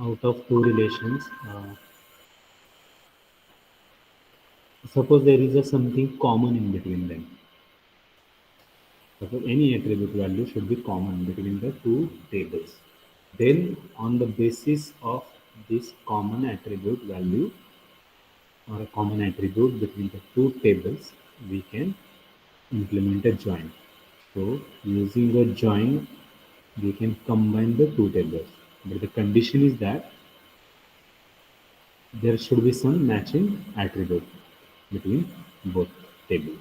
out of two relations, suppose there is a something common in between them. Suppose any attribute value should be common between the two tables. Then, on the basis of this common attribute value or a common attribute between the two tables, we can implement a join. So, using a join, we can combine the two tables. But the condition is that there should be some matching attribute between both tables.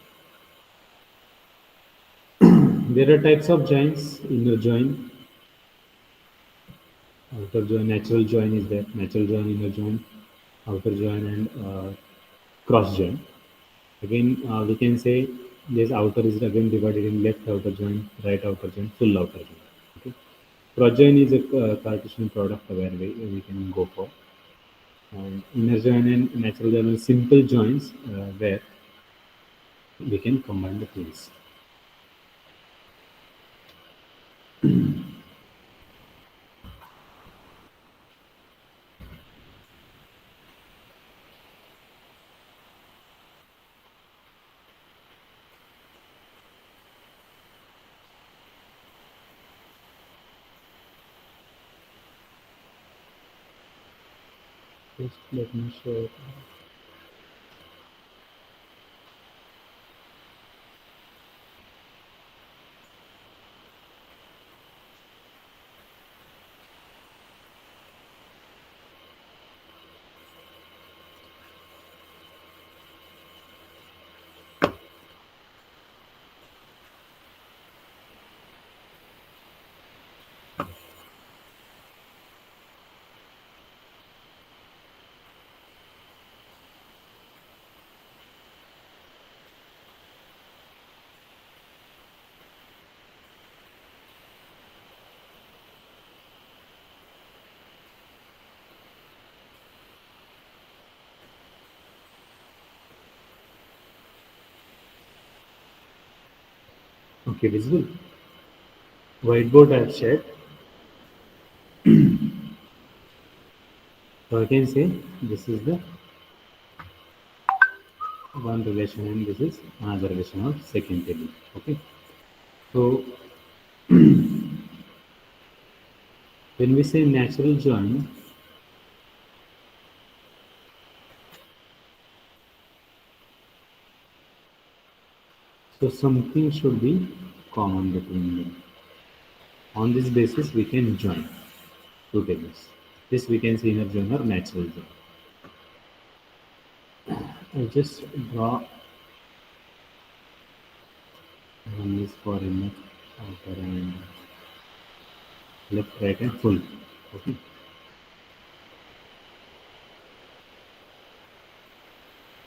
There are types of joins: inner join, outer join, natural join is there, natural join, inner join, outer join, and cross join. Again, we can say this outer is again divided in left outer join, right outer join, full outer join. Okay. Cross join is a Cartesian product where we can go for. And inner join and natural join are simple joins where we can combine the things. Just let me show it. Okay, visible. Whiteboard I have shared. So I can say this is the one relation and this is another relation of second table. Okay. So when we say natural join, so something should be common between them. On this basis, we can join two tables. This we can see inner join or natural join. I just draw one is for inner, outer, and left, right, and full. Okay.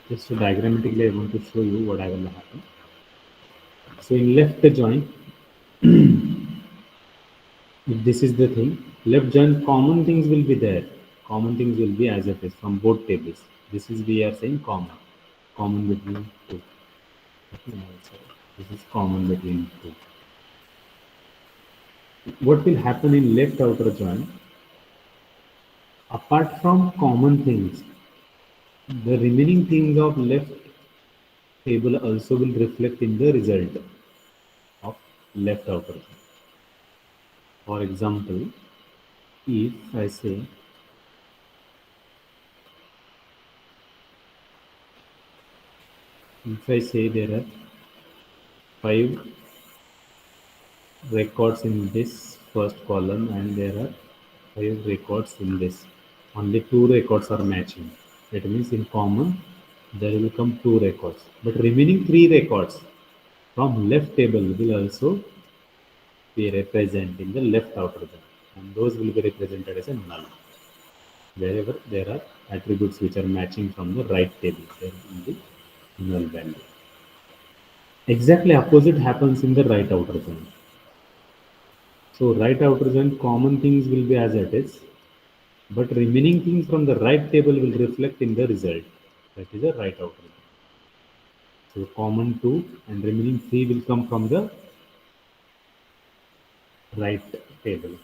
Just so diagrammatically, I want to show you what I will happen. So in left join, if this is the thing, left join common things will be there. Common things will be as it is from both tables. This is we are saying common. Common between two. Okay, so this is common between two. What will happen in left outer join? Apart from common things, the remaining things of left table also will reflect in the result of left outer join. For example, if I say there are five records in this first column and there are five records in this, only two records are matching. That means in common there will come two records, but remaining three records from left table will also be represented in the left outer join, and those will be represented as a null. Wherever there are attributes which are matching from the right table, there will be null value. Exactly opposite happens in the right outer join. So right outer join common things will be as it is, but remaining things from the right table will reflect in the result. That is a right outer join. So common 2 and remaining 3 will come from the right table.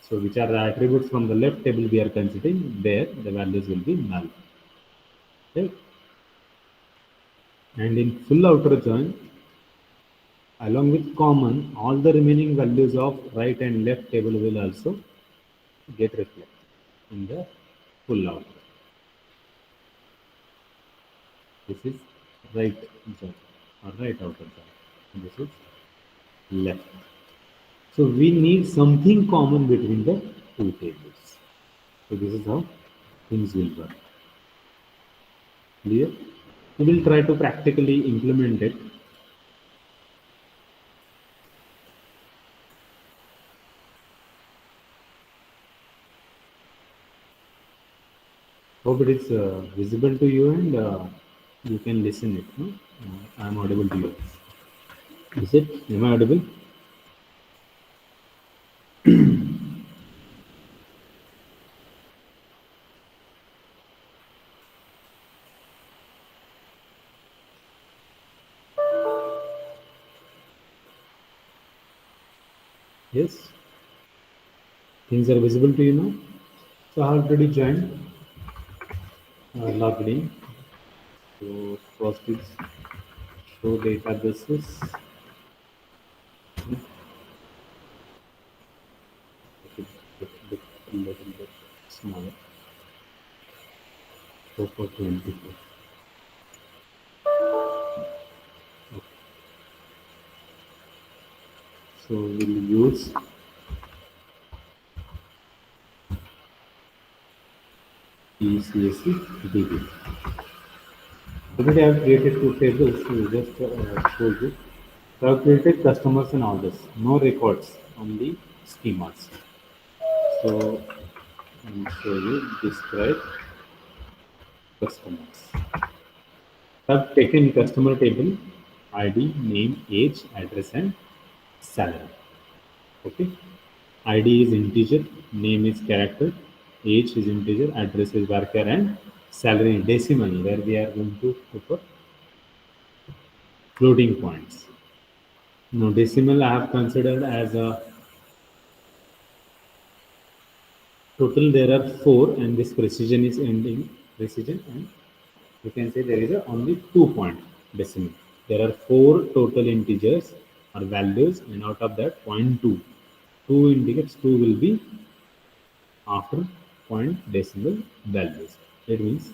So which are the attributes from the left table we are considering, there the values will be null. Right? And in full outer join, along with common, all the remaining values of right and left table will also get reflected in the full outer. This is right join or right outer join. This is left. So we need something common between the two tables. So this is how things will work. Clear? We will try to practically implement it. Hope it is visible to you and you can listen it. No? I am audible to you. Is it? Am I audible? Yes. Things are visible to you now. So I have already joined, logged in. So first is show databases. A little bit smaller. So for 24. Okay. So we'll use ECSC DB. Already I have created two tables. So just showed you. So I have created customers and orders. No records, only schemas. So I'll show you describe customers. I've taken customer table, ID, name, age, address, and salary. Okay. ID is integer, name is character, age is integer, address is varchar, and salary decimal, where we are going to put floating points. Now, decimal I have considered as a total. There are four, and this precision is ending precision, and you can say there is a only 2 point decimal. There are four total integers or values, and out of that, point two. Two indicates two will be after point decimal values. That means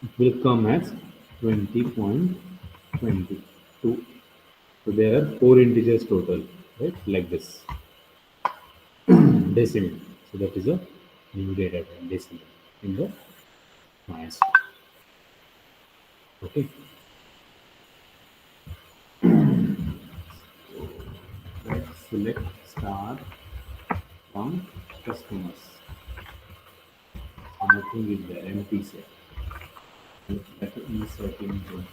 it will come as 20.22. So there are four integers total, right? Like this decimal. So that is a new data type decimal in the MySQL. Okay. Let's select star from customers. So nothing is there, empty set. Let insert into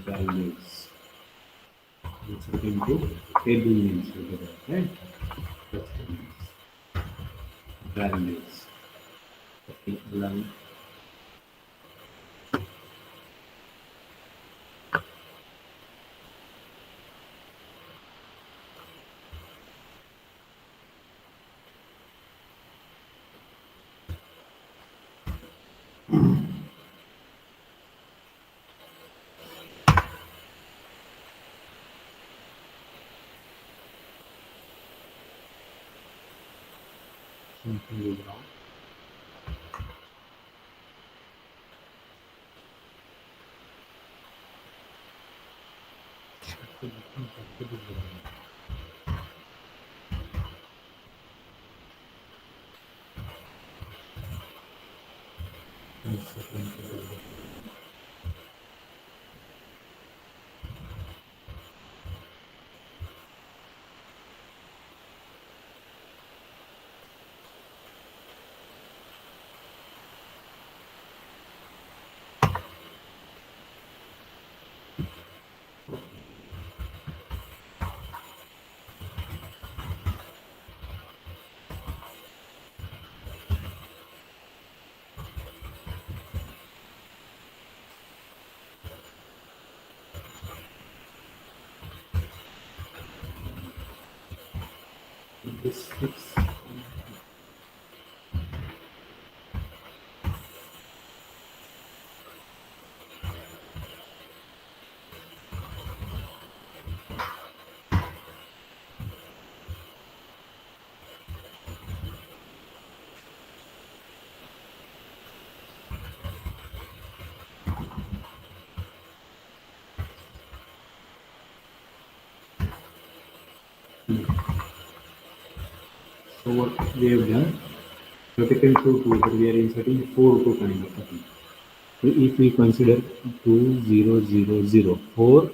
values. Insert into table names over there, right? Customers. Values. Okay, allow something is wrong. This fix So what we have done, we have taken two two, but we are inserting four two kind of a thing. So if we consider 2, 0, 0, 0, 4,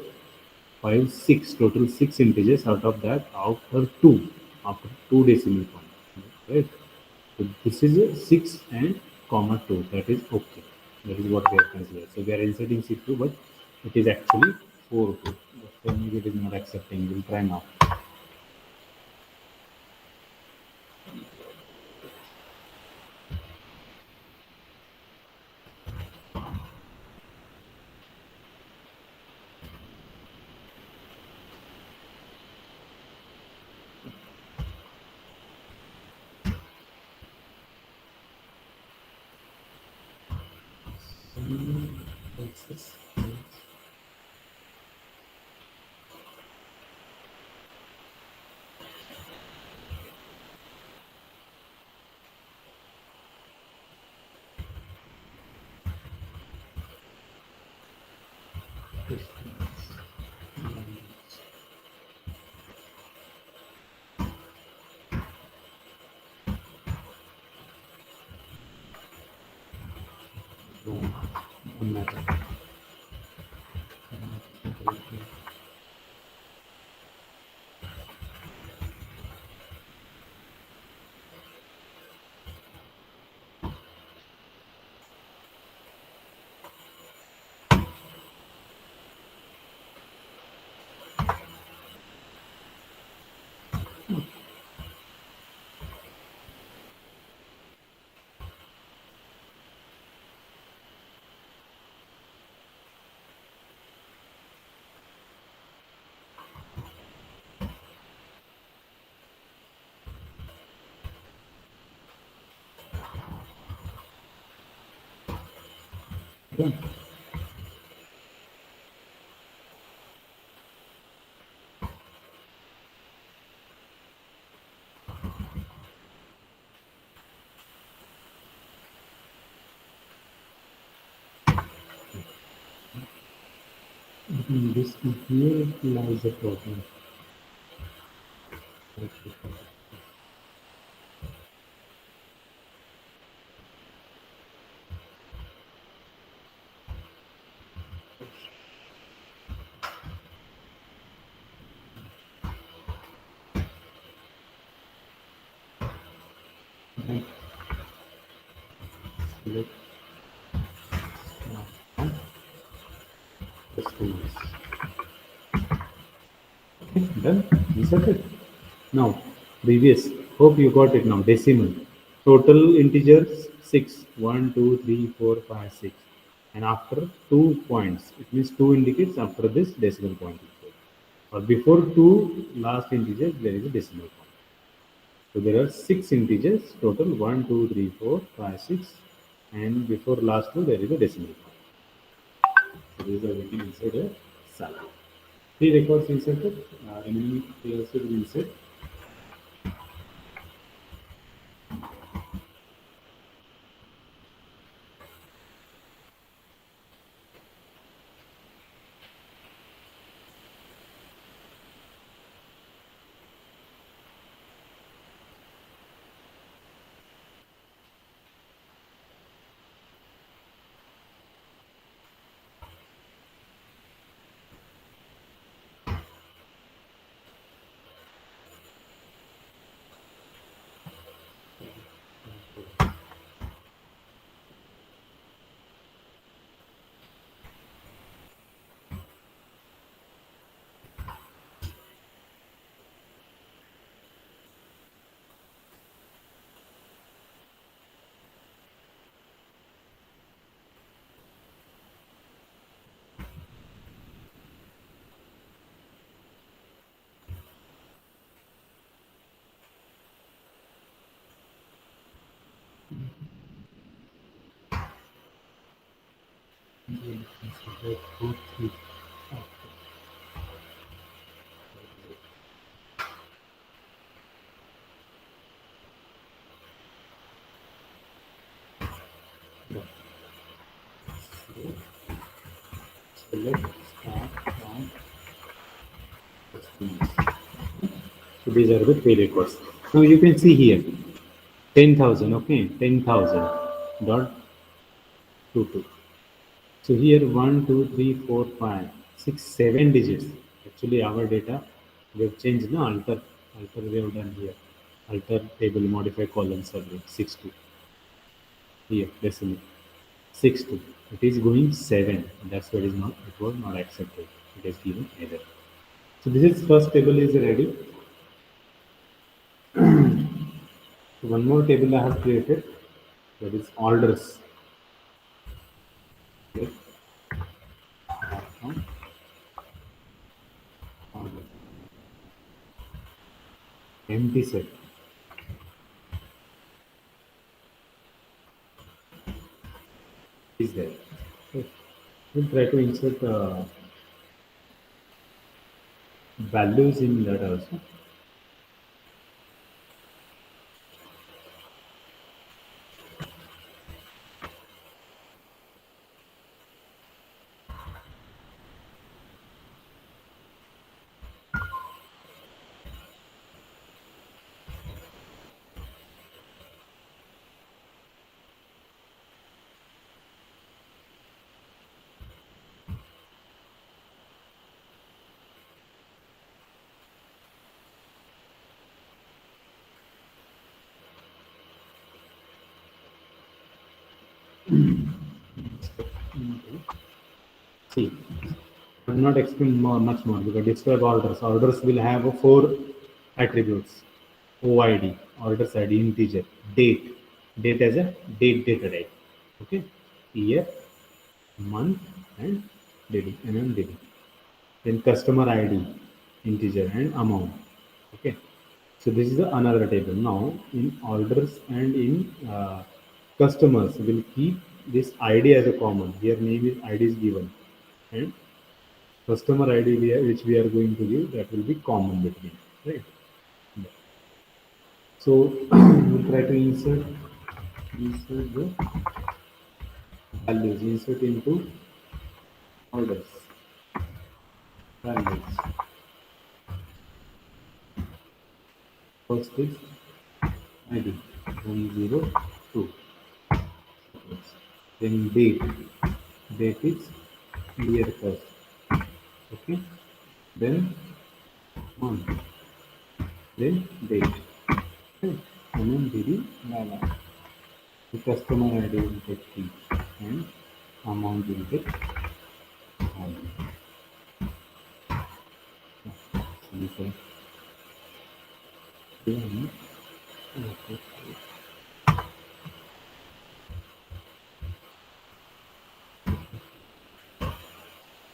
5, 6, total six integers, out of that, after two decimal points, right? So this is a 6 and comma 2, that is okay. That is what we are considering. So we are inserting 6 2, but it is actually 4 2. But then it is not accepting. We'll try now. What's this? One matter. Done. This here lies the problem. Right. Select now. Just do this. Okay, done. Inserted. Now, previous. Hope you got it now. Decimal. Total integers 6. 1, 2, 3, 4, 5, 6. And after 2 points, it means 2 indicates after this decimal point. Or before 2 last integers, there is a decimal point. So there are 6 integers total, 1, 2, 3, 4, 5, 6. And before last two, there is a decimal point. So these are written inside a cell. Three records inserted, remaining pairs will insert. Insert two, three. Yeah. Select, start, count, experience. So these are the three records. Now you can see here 10,000. Okay, 10,000 dot 22. So here 1, 2, 3, 4, 5, 6, 7 digits. Actually, our data we have changed. No, alter we have done here. Alter table modify column subject 6 2. Here decimal 6 2. It is going 7. That's why it is not. It was not accepted. It is given error. So this is first table is ready. So one more table I have created. That is orders. Okay. From order. Empty set is there. Okay. We'll try to insert values in that also. See, I will not explain much more because describe orders. Orders will have four attributes: OID, orders ID, integer, date, date as a date right? Okay, year, month, and dating, and dating. Then customer ID, integer, and amount. Okay, so this is another table. Now in orders and in customers, will keep this ID as a common. Here name is ID is given, and customer ID which we are going to give, that will be common between, right? So we'll try to insert the values, insert into orders values. First is ID 102. Then date is year first. Okay. Then month. Then date. Okay. And then DD Lala. The customer ID will take T and amount will take I. So we can see okay.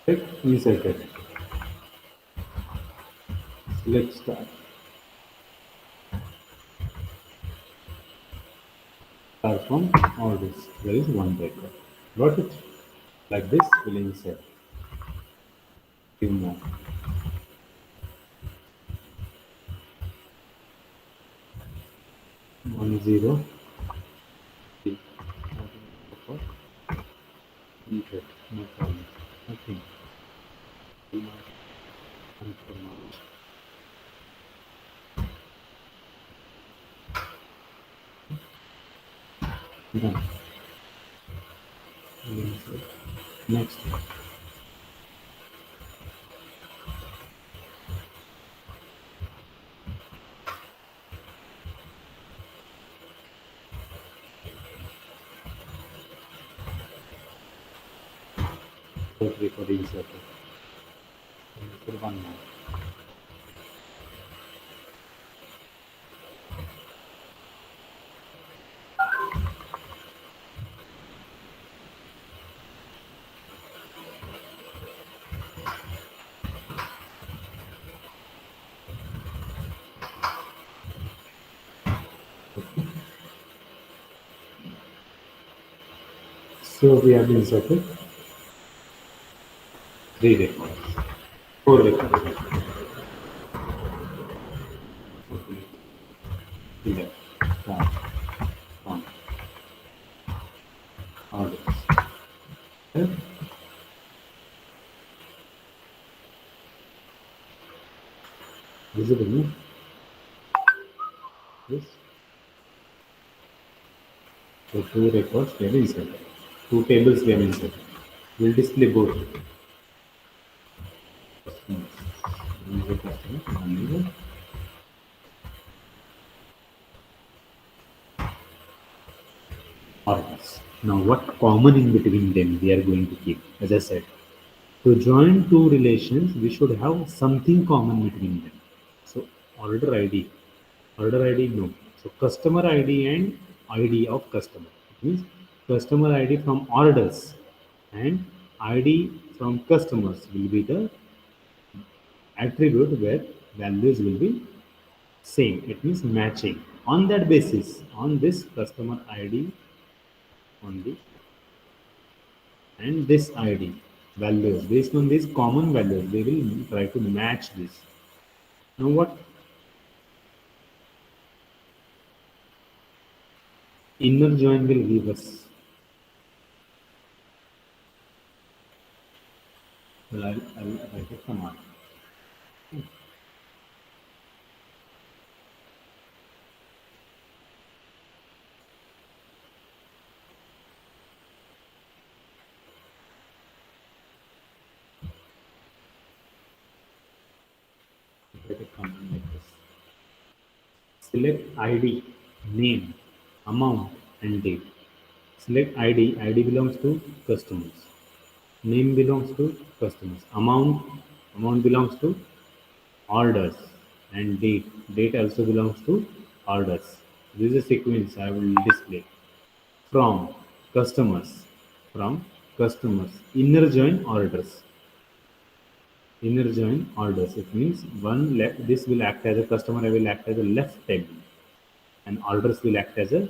Right, inserted. Let's start. Start from all this. There is one record. Got it? Like this, we'll insert. Give more. 1 0 3. Insert. No problem. Nothing. Done. We'll insert. Next. Third record inserted. Insert one more. So we have inserted three records. Four records. Okay. Here. Start. From. Orders. Okay. Visible. No? Yes. So two records we have inserted. Two tables we have inserted. We'll display both. Customers. One is a customer, one is a orders. Now, what common in between them we are going to keep? As I said, to join two relations, we should have something common between them. So, order ID. Order ID, no. So, customer ID and ID of customer. It means customer ID from orders and ID from customers will be the attribute where values will be same. It means matching. On that basis, on this customer ID only and this ID values, based on these common values, they will try to match this. Now, what inner join will give us? Well, I'll write a command. Write a command like this. Select ID, name, amount, and date. Select ID. ID belongs to customers. Name belongs to customers. Amount belongs to orders, and date also belongs to orders. This is a sequence I will display. From customers, from customers, inner join orders. Inner join orders, it means one left, this will act as a customer, I will act as a left table, and orders will act as a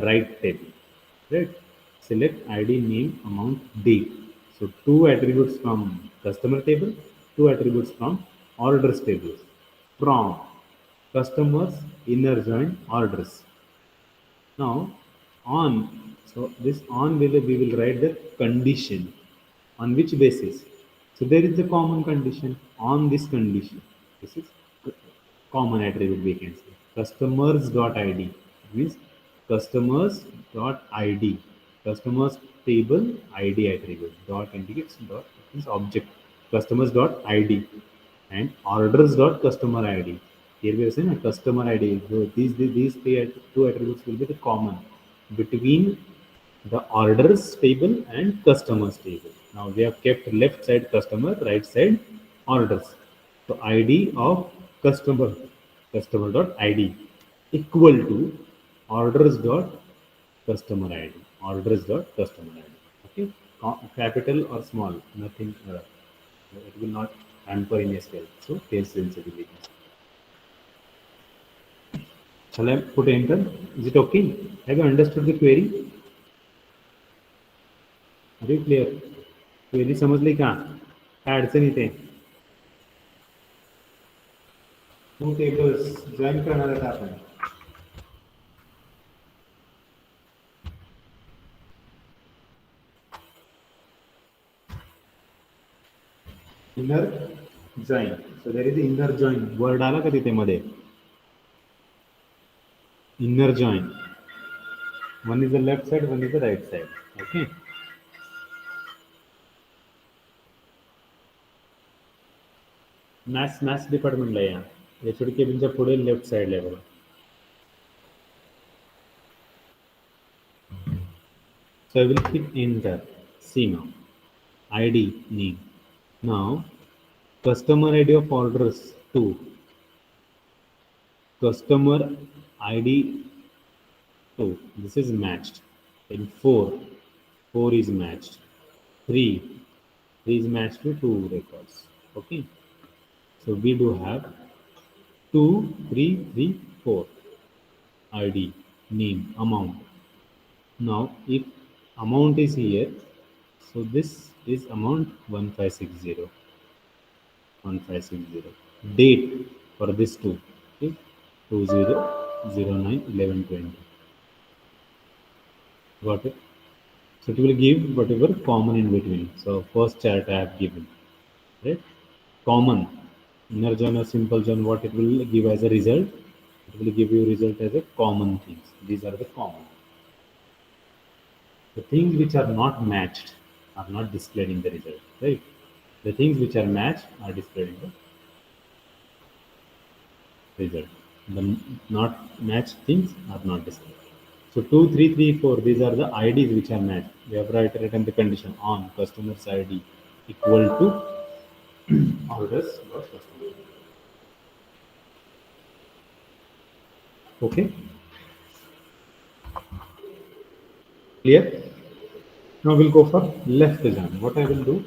right table, right? Select ID, name, amount, date. So two attributes from customer table, two attributes from orders tables. From customers, inner join orders. Now, on, so this on will we will write the condition. On which basis? So there is a common condition on this condition. This is common attribute we can say. Customers dot ID means customers dot ID. Customers table ID attribute dot indicates dot is object. Customers dot ID and orders dot customer ID. Here we are saying a customer ID. So these two attributes will be the common between the orders table and customers table. Now we have kept left side customer, right side orders. So ID of customer, customer dot ID equal to orders dot customer ID, orders dot customer ID. Okay, capital or small, nothing. It will not hamper in a scale. So case sensitivity. Shall I put enter? Is it okay? Have you understood the query? Are you clear? Query समजली का? काय अडचण येते? To tables join करणार आहेत आपण. Inner join. So there is inner join. Word आला का तिथे मध्ये? Inner join. One is the left side, one is the right side. Okay. Maths डिपार्टमेंटला या. एचओडी केबिनच्या पुढे लेफ्ट साइडला आहे बघा. So I will hit enter. See now. ID name. Now customer ID of orders 2. Customer ID 2. This is matched. In 4. 4 is matched. 3. 3 is matched to 2 records. Okay. So we do have 2, 3, 3, 4. ID, name, amount. Now if amount is here, so this is amount 1560. 1560. Date for this two. Okay. 20091120. Got it? So it will give whatever common in between. So first chart I have given. Right? Common. Inner join or simple join, what it will give as a result? It will give you result as a common things. These are the common. The things which are not matched are not displayed in the result, right? The things which are matched are displayed in the result. The not matched things are not displayed. So 2, 3, 3, 4. These are the IDs which are matched. We have written the condition on customer's ID equal to orders dot customer. Okay, clear? Now we'll go for left join. What I will do,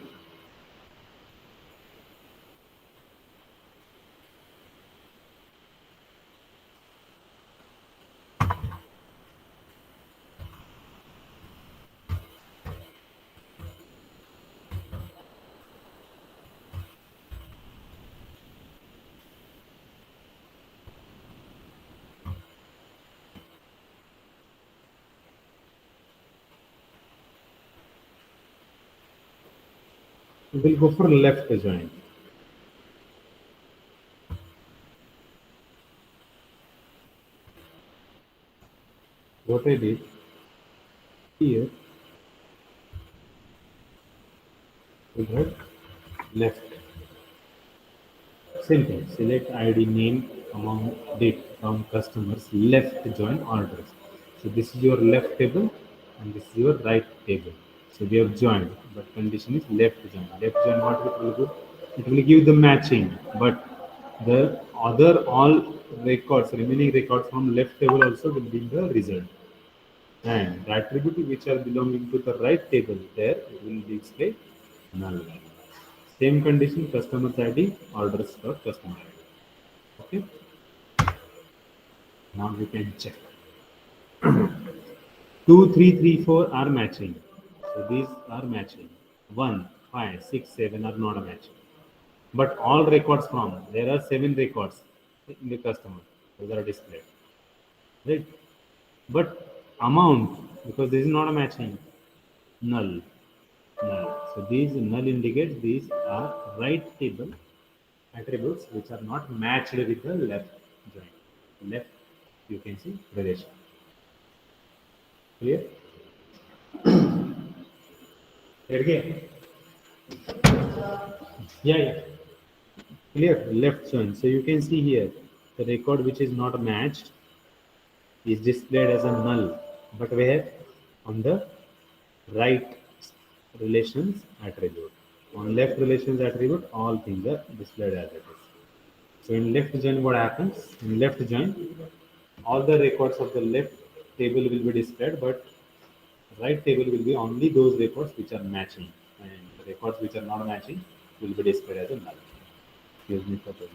we'll go for left join. What I did here, we had left. Simple. Select ID name among date from customers left join orders. So this is your left table and this is your right table. So we have joined, but condition is left join. Left join what it will do? It will give the matching, but the other all records, remaining records from left table also will be in the result. And the attribute which are belonging to the right table there it will display null. Same condition customer's ID orders for customer ID. Okay, now we can check. 2, 3, 3, 4 are matching. So these are matching. 1, 5, 6, 7 are not matching. But all records from there are 7 records in the customer. Those are displayed. Right? But amount, because this is not a matching, null. Null. So these null indicates these are right table attributes which are not matched with the left joint. Left, you can see relation. Clear? Again, yeah, yeah. Clear. Left joint. So you can see here the record which is not matched is displayed as a null, but where on the right relations attribute. On left relations attribute, all things are displayed as it is. So in left join, what happens? In left join, all the records of the left table will be displayed, but right table will be only those records which are matching, and the records which are not matching will be displayed as a null. Excuse me for the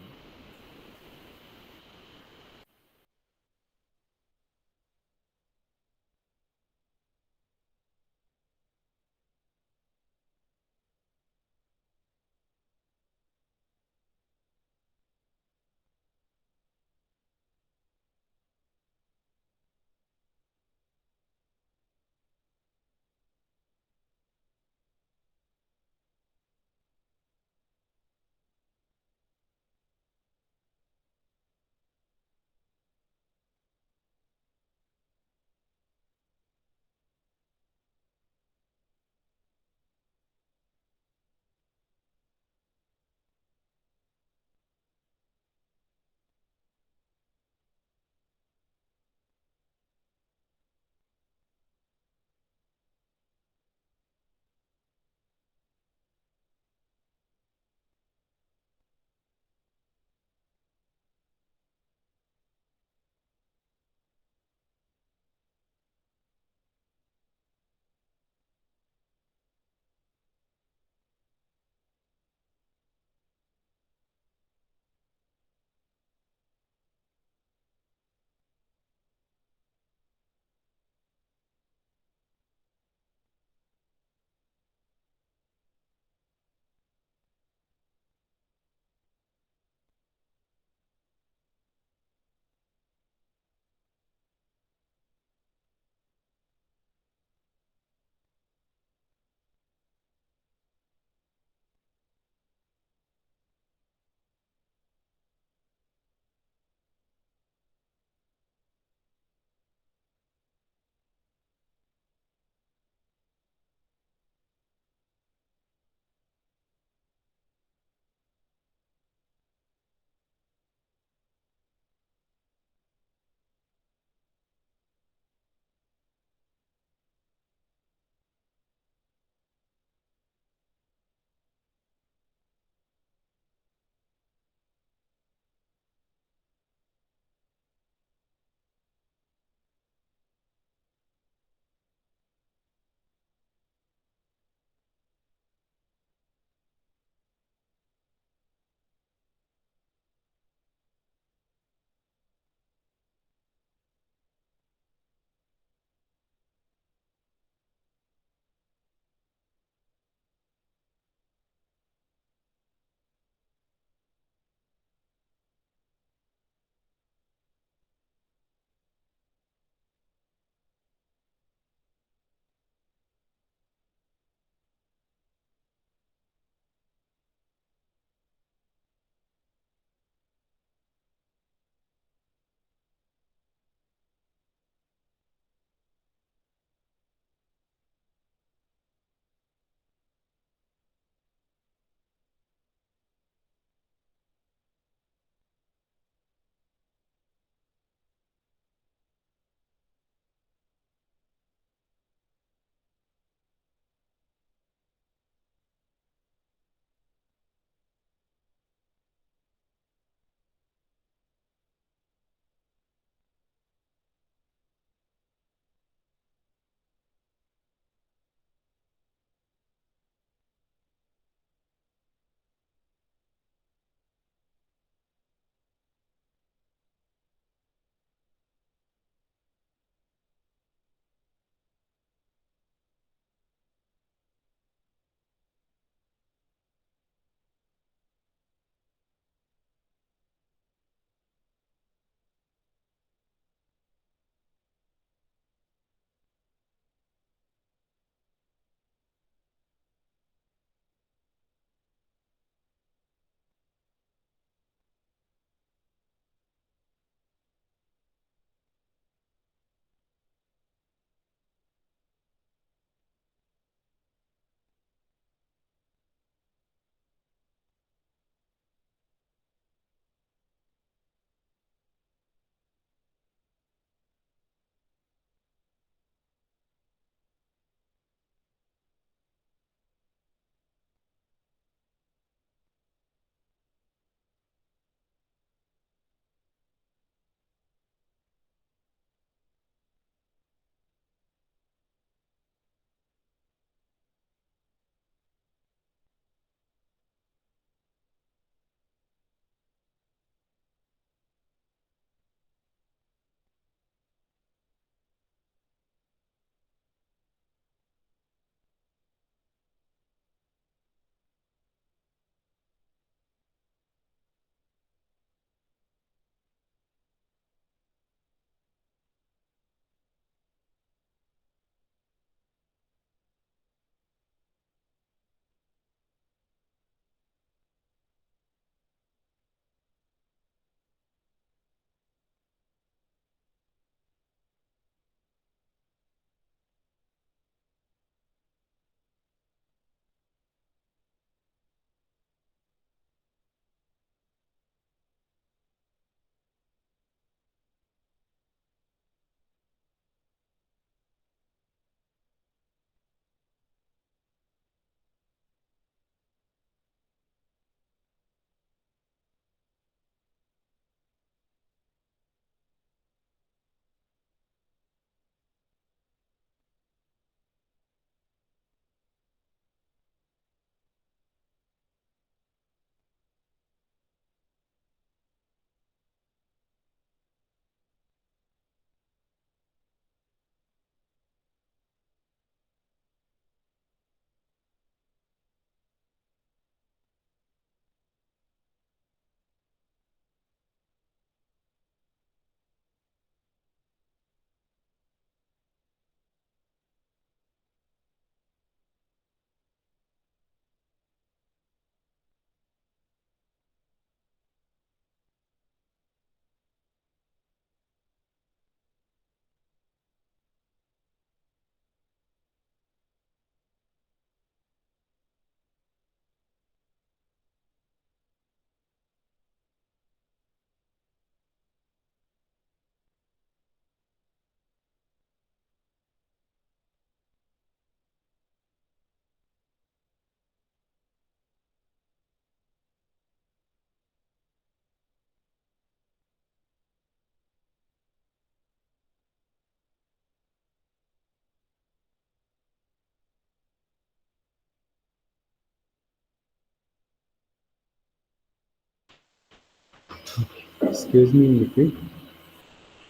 Excuse me in between.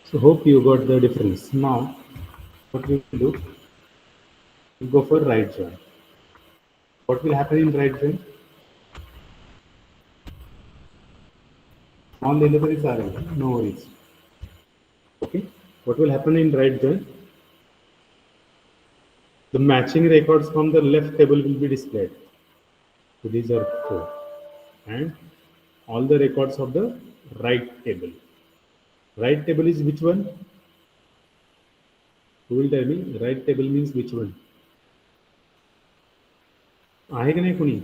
So hope you got the difference. Now, what we will do, we go for right join. What will happen in right join? All deliveries are in, no worries. Okay. What will happen in right join? The matching records from the left table will be displayed. So these are four. And all the records of the right table. Right table is which one? Who will tell me? Right table means which one? आहे की नाही कुणी?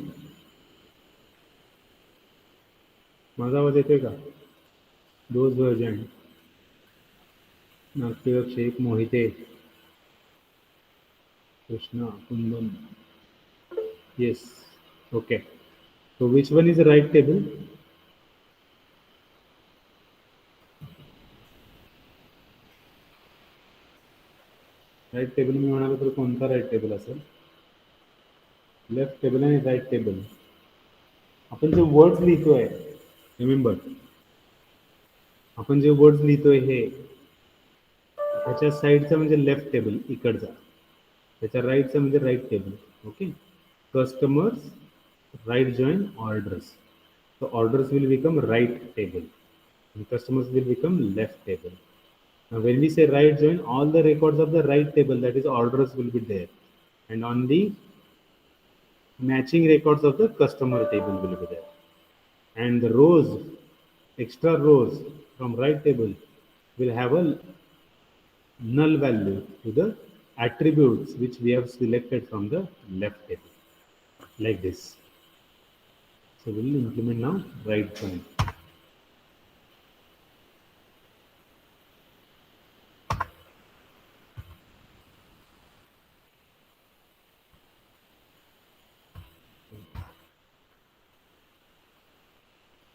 माझा आवाज येतोय का? Those version. Nagpur Shaikh Mohite Krishna Kundan. Yes. Okay. So which one is the right table? Right table मी म्हणालो तर कोणता राईट टेबल असेल? लेफ्ट टेबल आणि राईट टेबल. आपण जे वर्ड्स लिहितोय, रिमेंबर, आपण जे वर्ड्स लिहितोय हे ह्याच्या साईडचा म्हणजे लेफ्ट टेबल इकडचा, त्याच्या राईटचा म्हणजे right table. Okay. Customers right join orders. So orders will become right table and customers will become left table. Now when we say right join, all the records of the right table, that is orders, will be there, and on the matching records of the customer table will be there, and the rows, extra rows from right table will have a null value to the attributes which we have selected from the left table, like this. So we will implement now right join.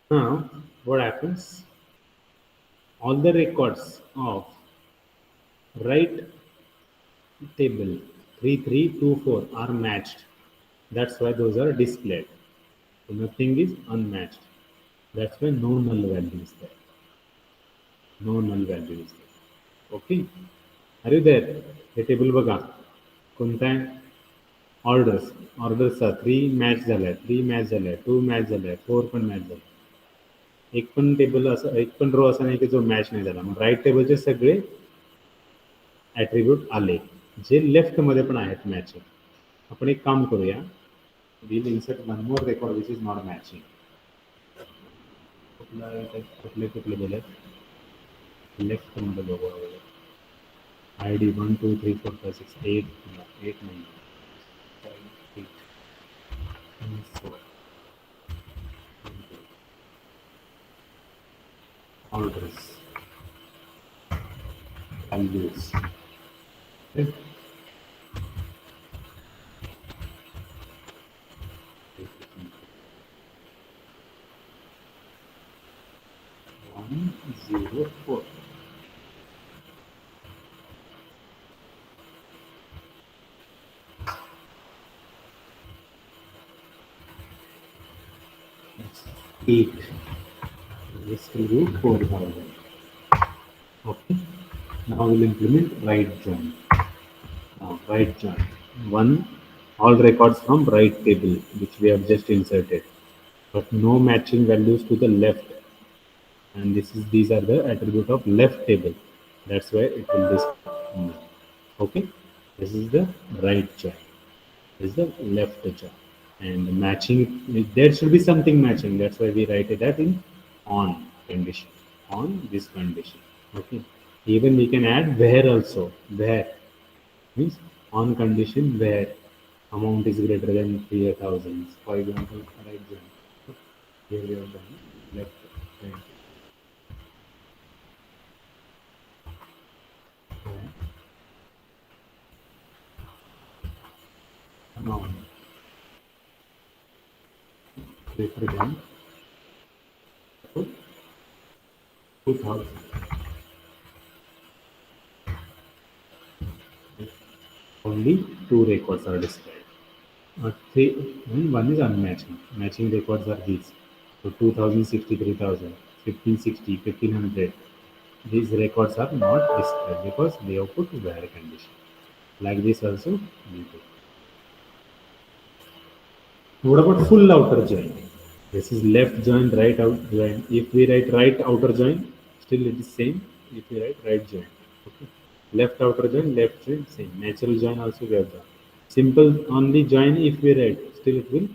Now what happens? All the records of right table 3324 are matched. That's why those are displayed. So nothing is unmatched. That's why no null value is there. No null value is there. Okay. Are you there? हे table बघा. कोणता आहे? Orders. ऑर्डर्सचा 3 match झालाय, 3 match झालाय, 2 match झालाय, 4 पण match झालाय. एक पण टेबल असं, एक पण रो असा नाही की जो मॅच नाही झाला. मग राईट टेबलचे सगळे ॲट्रिब्यूट आले, जे लेफ्टमध्ये पण आहेत मॅचिंग. आपण एक काम करूया. we'll insert one more record which is not matching. कुठले कुठले दिले? लेफ्ट मध्ये बघू. ID 1 2 3 4 5 6 8 8 9 7 8 4 orders values. Okay. 104. That's 8. This will be 4,000. Okay. Now we'll implement right join. Now right join. One, all records from right table which we have just inserted, but no matching values to the left. And these are the attribute of left table. That's why it will display null. Okay. This is the right join. This is the left join. And the matching, there should be something matching. That's why we write it that in on condition. On this condition. Okay. Even we can add where also. Where means on condition where amount is greater than 3,000. For example, right join. Here we have done left join. Amount greater than 2,000. Only two records are displayed. Three, one is unmatching. Matching records are these. So 2000, 63,000. 1560, 1500. These records are not displayed because they have put where condition. Like this also we do. What about full outer join? This is left join, right out join. If we write right outer join, still it is same. If we write right join, okay. Left outer join, left join, same. Natural join also we have done. Simple only join if we write, still it will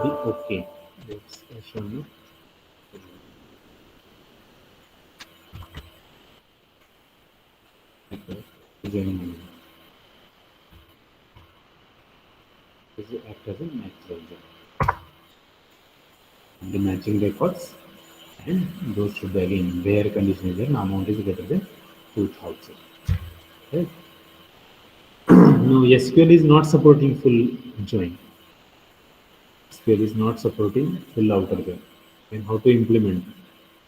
be okay. Let's show you. Okay. Join is act as a natural join. The matching records and those should be again where condition is there, amount is greater than 2000. Right? Now SQL is not supporting full join. SQL is not supporting full outer join. And how to implement?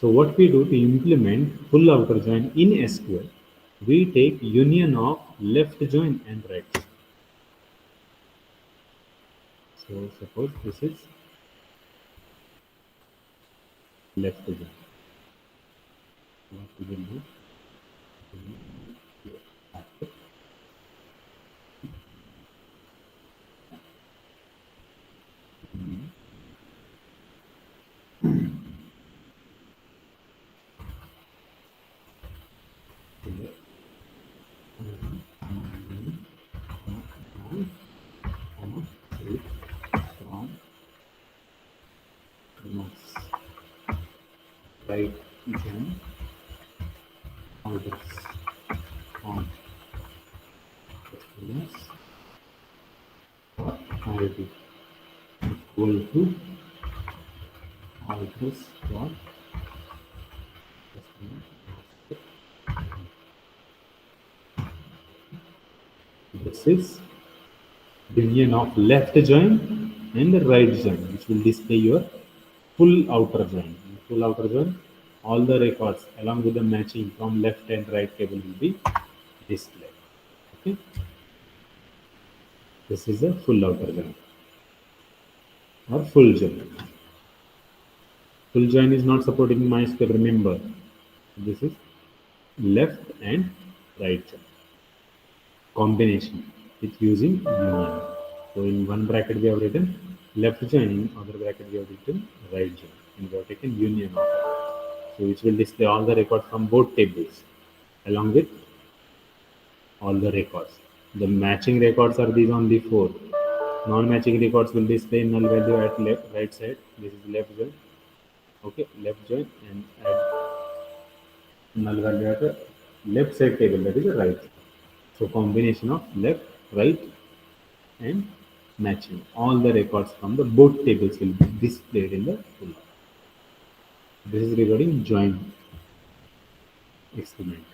So what we do to implement full outer join in SQL, we take union of left join and right join. So suppose this is left join. What we will do? After from notes, right join orders on customers ID equal to orders dot customer. This is union of left join and the right join, which will display your full outer join. In full outer join, all the records along with the matching from left and right table will be displayed. Okay, this is a full outer join or full join. Full join is not supporting MySQL. Remember, this is left and right join combination with using union. So in one bracket we have written left join, in other bracket we have written right join, and we have taken union of it. So which will display all the records from both tables along with all the records. The matching records are these on the four. Non-matching records will display null value at left right side. This is left join. Okay, left join and add null value at the left side table, that is the right. So combination of left, right, and matching. All the records from the both tables will be displayed in the full. This is regarding join experiment.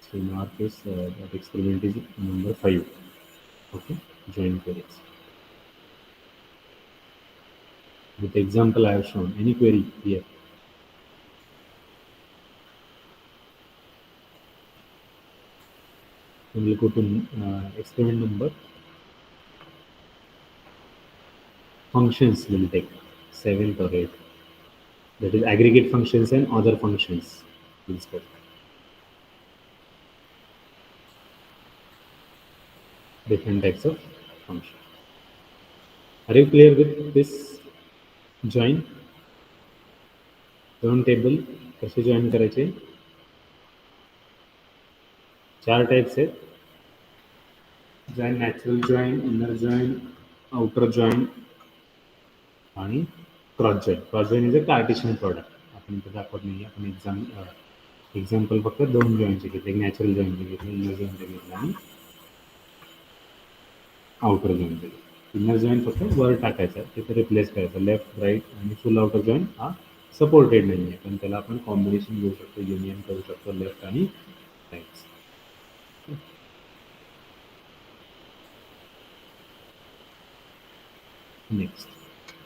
So in our case, that experiment is number 5. Okay, join queries. With example I have shown. Any query here? We will go to experiment number. Functions will take 7th or 8th. That is aggregate functions and other functions. We'll start. Different types of function. Are you clear with this join? दोन table कसे join करायचे? 4 types आहेत. Join natural join, inner join, outer join आणि cross join. Cross join is a cartesian product. आपण इथे दाखवत नाही. आपण एक्झाम्पल फक्त 2 जॉइनचे घेतले. एक नॅचरल जॉइनचे घेतले, इनर जॉइनचे घेतले आणि आउटर जॉइनचे घेतले. इनर जॉइन फक्त वर टाकायचा, तिथे रिप्लेस करायचं. लेफ्ट, राईट आणि फुल आउटर जॉइन हा सपोर्टेड नाही आहे, पण त्याला आपण कॉम्बिनेशन घेऊ शकतो, युनियन करू शकतो लेफ्ट आणि right.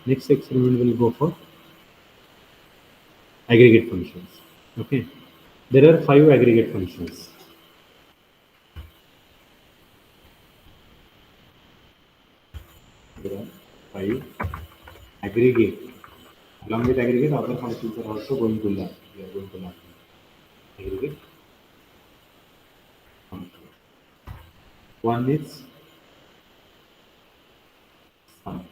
Next experiment will go for aggregate functions. Okay, there are 5 aggregate functions. There are 5 aggregate Along with aggregate, other functions are also going to learn. We are going to learn aggregate function. One is sum,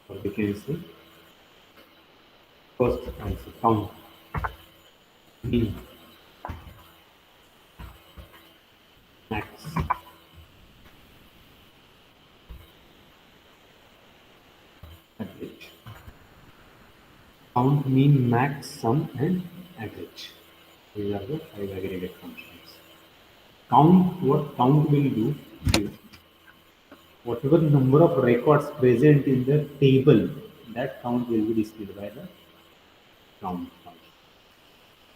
or we can say first answer count, mean, max, average. Count, mean, max, sum, and average. These are the five aggregate functions. Count, what count will do is whatever number of records present in the table, that count will be displayed by the count function.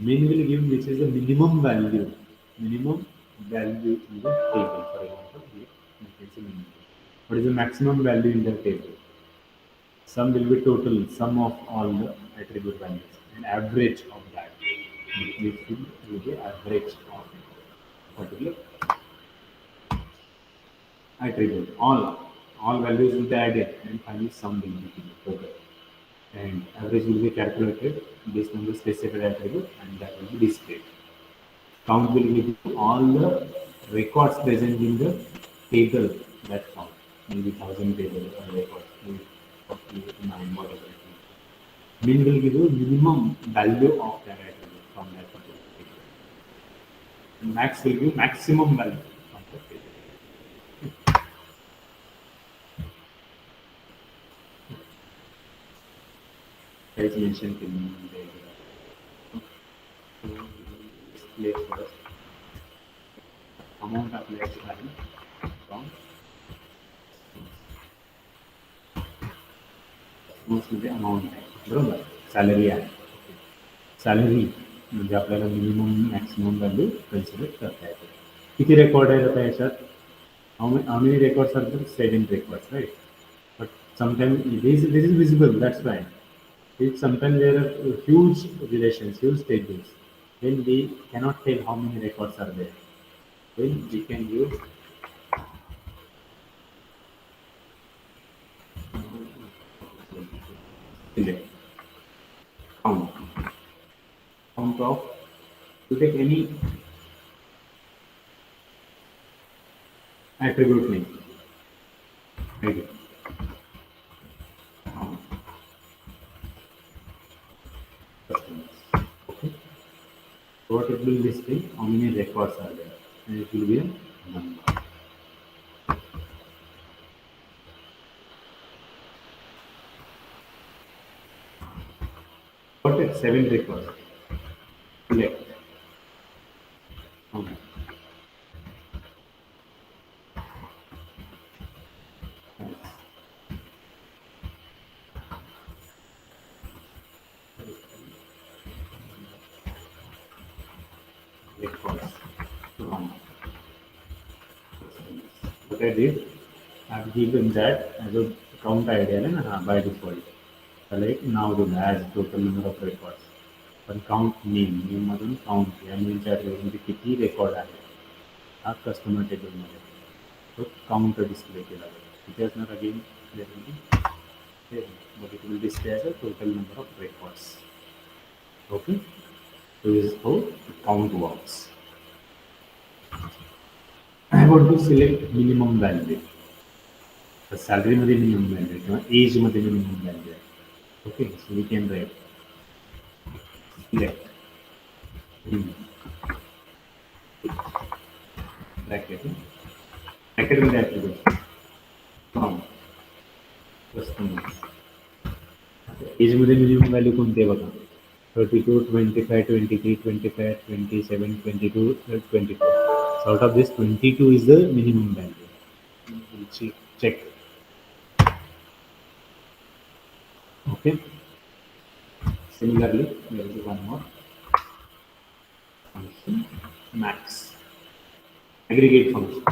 Min will give which is the minimum value in the table. For example, here you can say minimum. What is the maximum value in the table? Sum will be total sum of all the attribute values and average of that. Which will be average of particular attribute. All values will be added and finally sum will be given total. And average will be calculated based on the specified attribute and that will be displayed. Count will give you all the records present in the table that count. Maybe 1,000 table records, maybe 49, whatever it may be. Min will give you minimum value of that attribute from that particular table. And max will give maximum value from the table. As mentioned in the display first amount applied to value from mostly the amount आहे बरोबर salary आहे salary म्हणजे आपल्याला minimum maximum value consider करता येते किती record आहेत आता याच्यात how many records are there? 7 records, right? But sometimes this is visible, that's fine. If sometimes there are huge relations, huge tables, then we cannot tell how many records are there. Then we can use select count. Count of to take any attribute name. Right? Count customers. Okay. So what it will display how many records are there, and it will be a number. Got it? 7 records. Select. Count. Records. Count. What I did, I've given that as a count idea by default. Select now do as total number of records. पण count name मधून count या नेमच्या टेबलमध्ये किती record आहे हा customer टेबलमध्ये तो count display केला जातो किती असणार again but it will display as a total number of records. Okay, so this is how count works. I want to select minimum value. The salary मध्ये minimum value किंवा age मध्ये minimum value आहे. Okay, so we can write select bracket मध्ये attribute count customers. As मध्ये minimum value कोणते बघा 32, 25, 23, 25, 27, 22, 24. So out of this 22 is the minimum value. We'll check. Okay. Similarly, there is one more function, max. Aggregate function.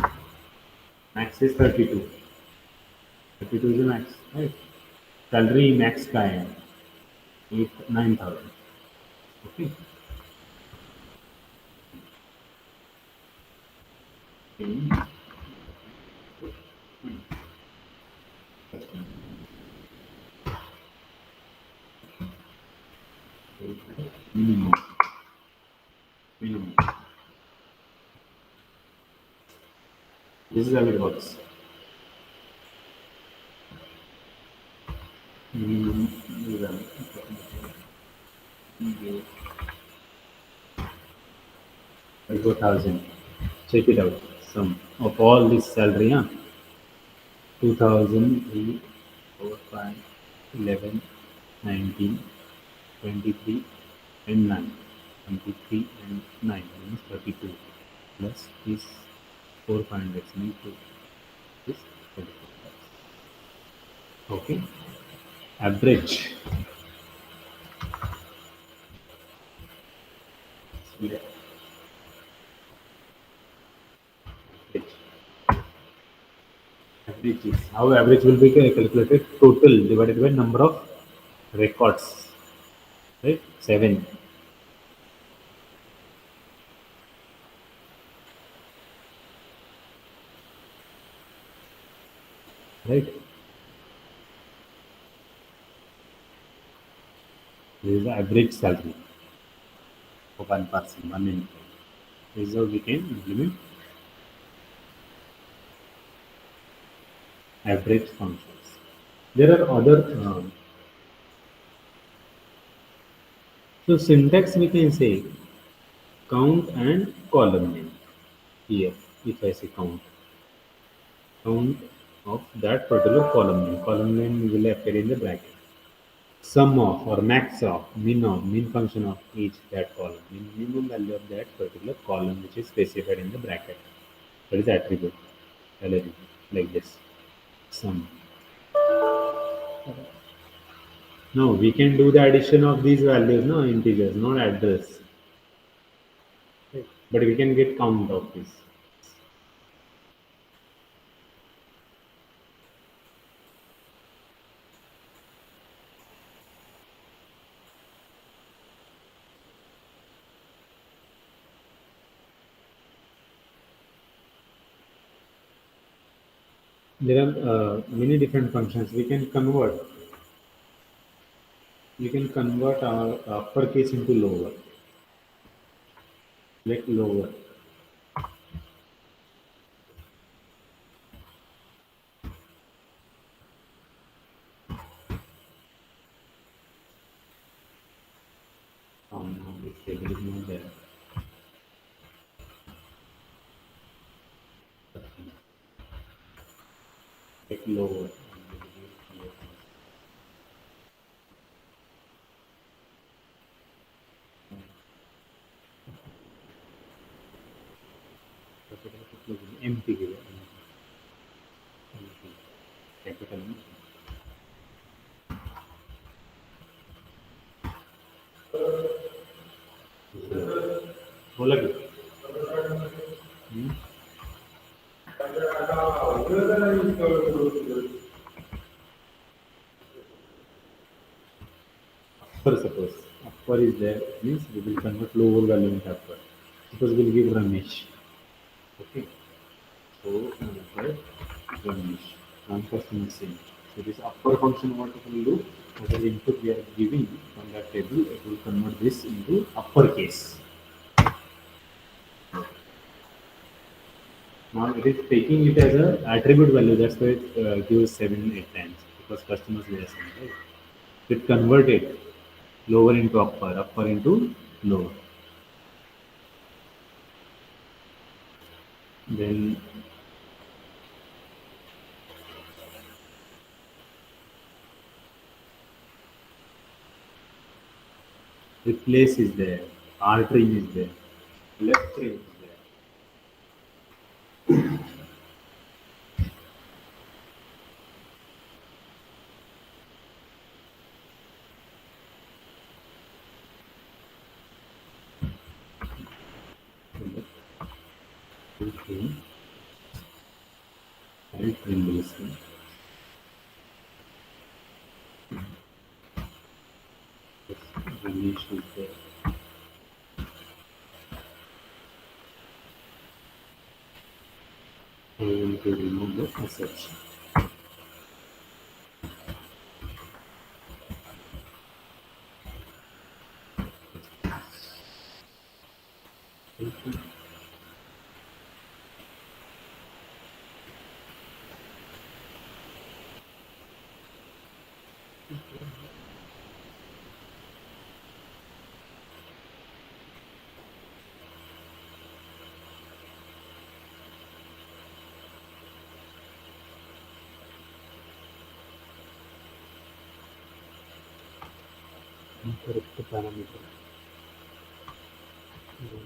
Max is 32. 32 is the max, right? Salary max का है 9,000. Okay. This is how it works. Mm, I go 1,000. Check it out. Sum of all this salary, huh? 2,000, 3, 4, 5, 11, 19, 23, and 9. 23 and 9 means 32. Plus this 400 means 2. This 34. Okay. Average. Yeah. Average. Average is how average will be calculated. Total divided by number of records. Right? 7. Right? This is the average salary of one person, one employee. This is how we can implement average functions. There are other so syntax we can say count and column name. Here, if I say count of that particular column name will appear in the bracket. Sum of or max of mean function of each that column, minimum value of that particular column which is specified in the bracket. That is attribute, LLE, like this. Sum. No, we can do the addition of these values, no integers, not address. Right. But we can get count of this. There are many different functions. We can convert our uppercase into lower, like lower. No, this table is not there. Like lower. Empty give it. Empty. Capital. बोला कि upper suppose upper is there means we will convert lower value into upper. Suppose we'll give Ramesh. Okay. So upper Ramesh. One customer same. So this upper function what it will do? Whatever input we are giving from that table, it will convert this into uppercase. Now it is taking it as a attribute value. That's why it gives 7, 8 times because customers will assign, right? It converted lower into upper into lower. Then replace is there, R trim is there, left trim is there. So left trim, right trim is there. Yes, Ramesh is there. I want to remove the assets. correct parameter.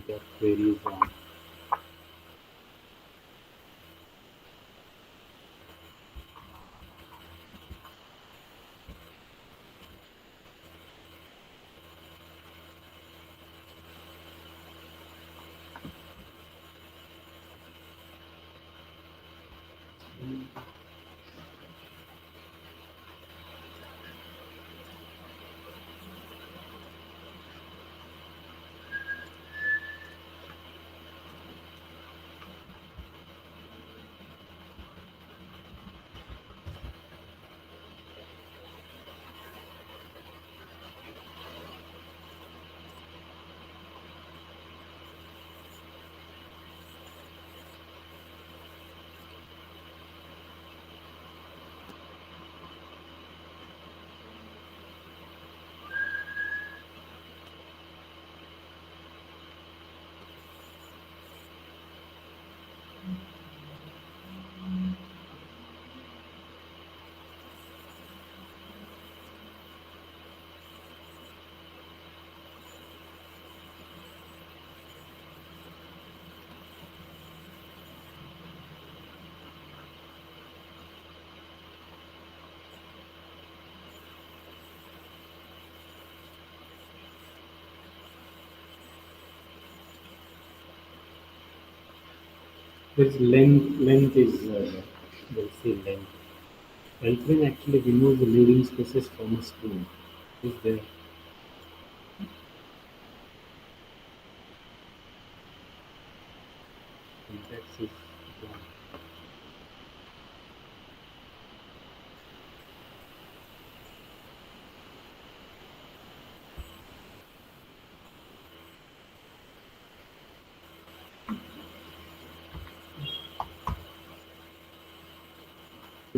Their query is wrong. This length is we'll see length. L3 actually removes the leading spaces from a string. Is there syntax is wrong.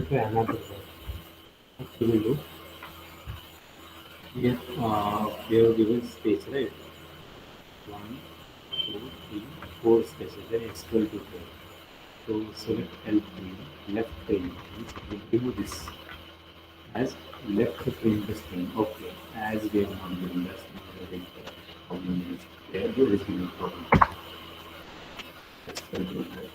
Try another way. What we will do? Here they have given space, right? One, two, three, four spaces. Then it's equal to four. So select L3, left frame. We remove this as left frame the string. Okay, as we have not given that's not a big problem. There is no problem. Let's control that.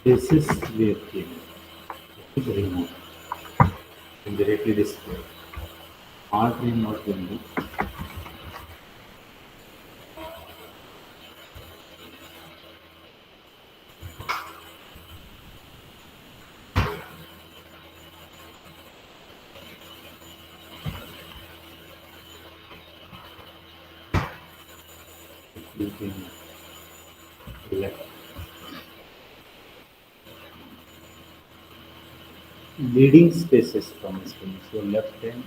This is where came. Remove and directly display. Art name not remove. You can left. Leading spaces from a string. So left and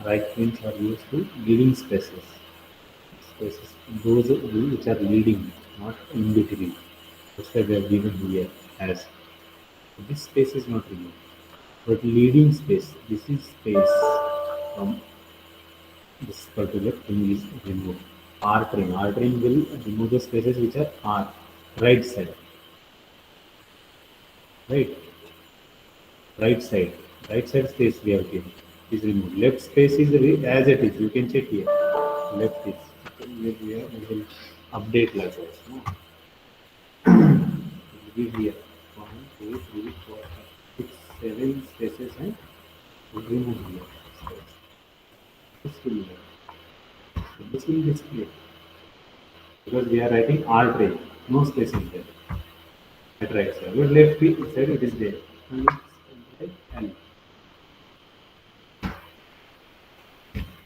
right frames are used to leading spaces. Spaces those which are leading, not in between. That's why we have given here as this space is not removed. But leading space, this is space from this particular thing is removed. R trim. R trim will remove the spaces which are R right side. Right? Right side. Right side space we have given is removed. Left space is as it is. You can check here. Left is. We will update like this. No? It will be here. One, two, three, four, five, 6, 7 spaces and we remove here. Space. This will be there. So this will display because we are writing R trim. No space in there. At right side. But left side it is there. And it's L.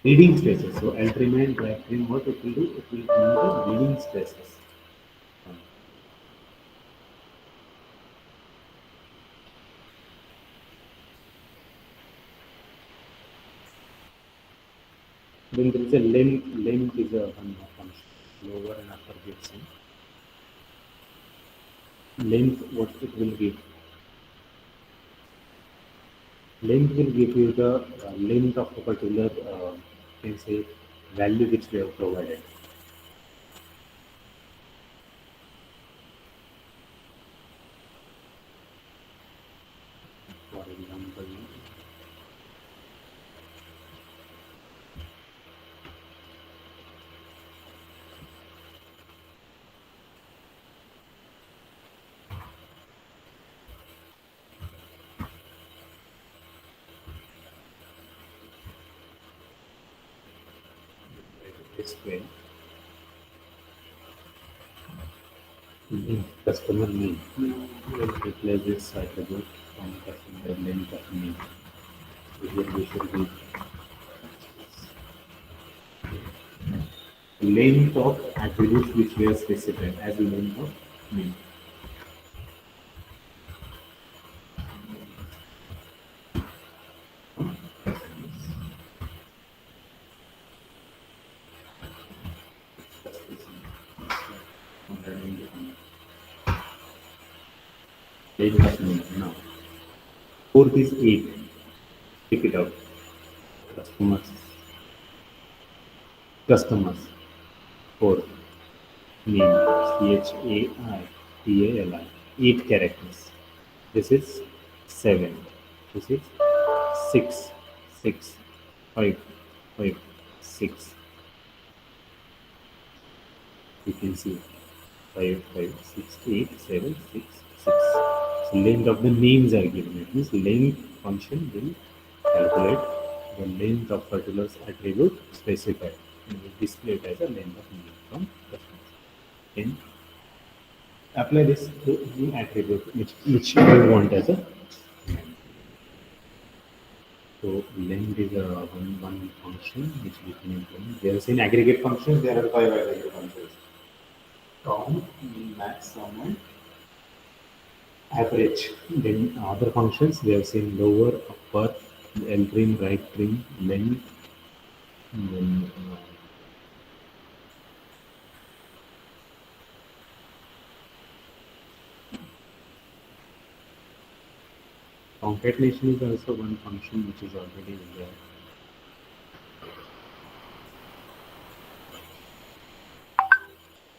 Leading spaces. So L trim and right trim, what it will do? It will remove the leading spaces. Then there is a length. Length is a one function. Lower and upper case. Length, what it will give? Length will give you the length of a particular, can say, value which we have provided. For example, explain customer name. We'll replace this attribute from customer length of name. Here we should give length of attributes which we have specified as length of name. Length of name. Now, fourth is 8. Keep it out. Customers. Customers. Fourth. Name. CHAITALI. 8 characters. This is 7. This is 6. 6. 5. 5. 6. You can see 5, 5, 6, 8, 7, 6, 6. So length of the names are given. It means length function will calculate the length of particular attribute specified and will display it as a length of name from customers. Then apply this to the attribute which you want as a name. So length is a one function which we can implement. There is in aggregate functions, there are 5 aggregate functions. Count, max, sum, and average. Then other functions we have seen lower, upper, L trim, right trim, length, and then concatenation is also one function which is already there.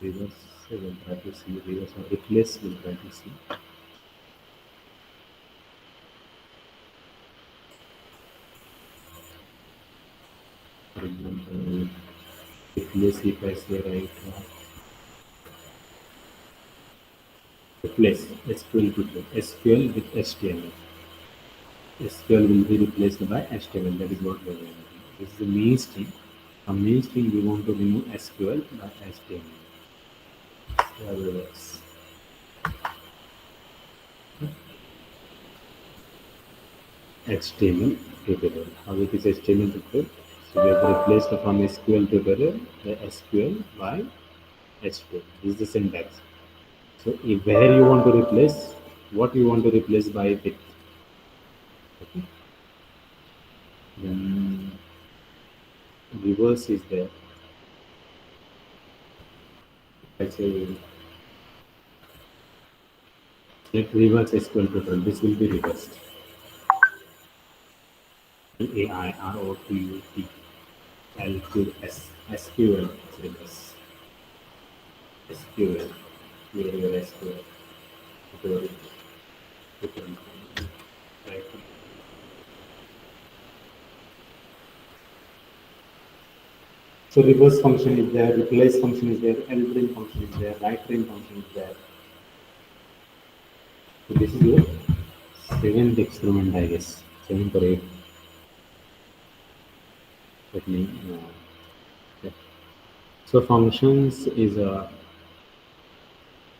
Reverse, we'll try to see reverse or replace, we'll try to see. For example, replace if I say right replace SQL with HTML. SQL will be replaced by HTML. That is what we are doing. This is the main string. From main string, we want to remove SQL by HTML. Reverse. HTML tutorial. How it is HTML tutorial? So we have replaced from SQL tutorial the SQL by HTML. This is the syntax. So if where you want to replace, what you want to replace by with. Okay. Then reverse is there. I say let reverse SQL tutorial. This will be reversed. AIROTUT LQS SQL reverse. SQL. Here your SQL tutorial. Tutorial. Right. So reverse function is there, replace function is there, L trim function is there, right trim function is there. So this is your seventh experiment, I guess. 7th or 8th. Let me. Yeah. So functions is a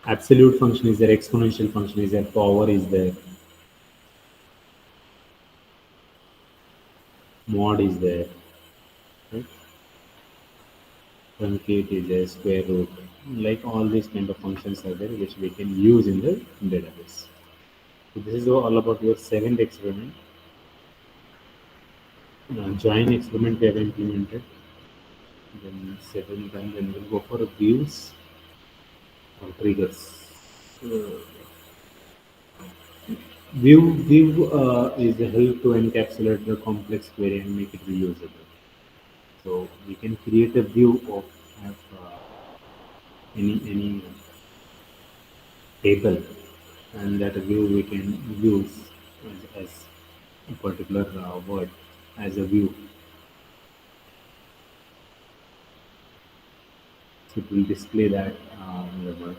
absolute function is there, exponential function is there, power is there, mod is there, right? Truncate is there, square root, like all these kind of functions are there which we can use in the database. So this is all about your seventh experiment. Join experiment we have implemented. Then seventh, and then we'll go for views or triggers. So View is a help to encapsulate the complex query and make it reusable. So we can create a view of any table, and that view we can use as a particular word as a view. So it will display that in the word.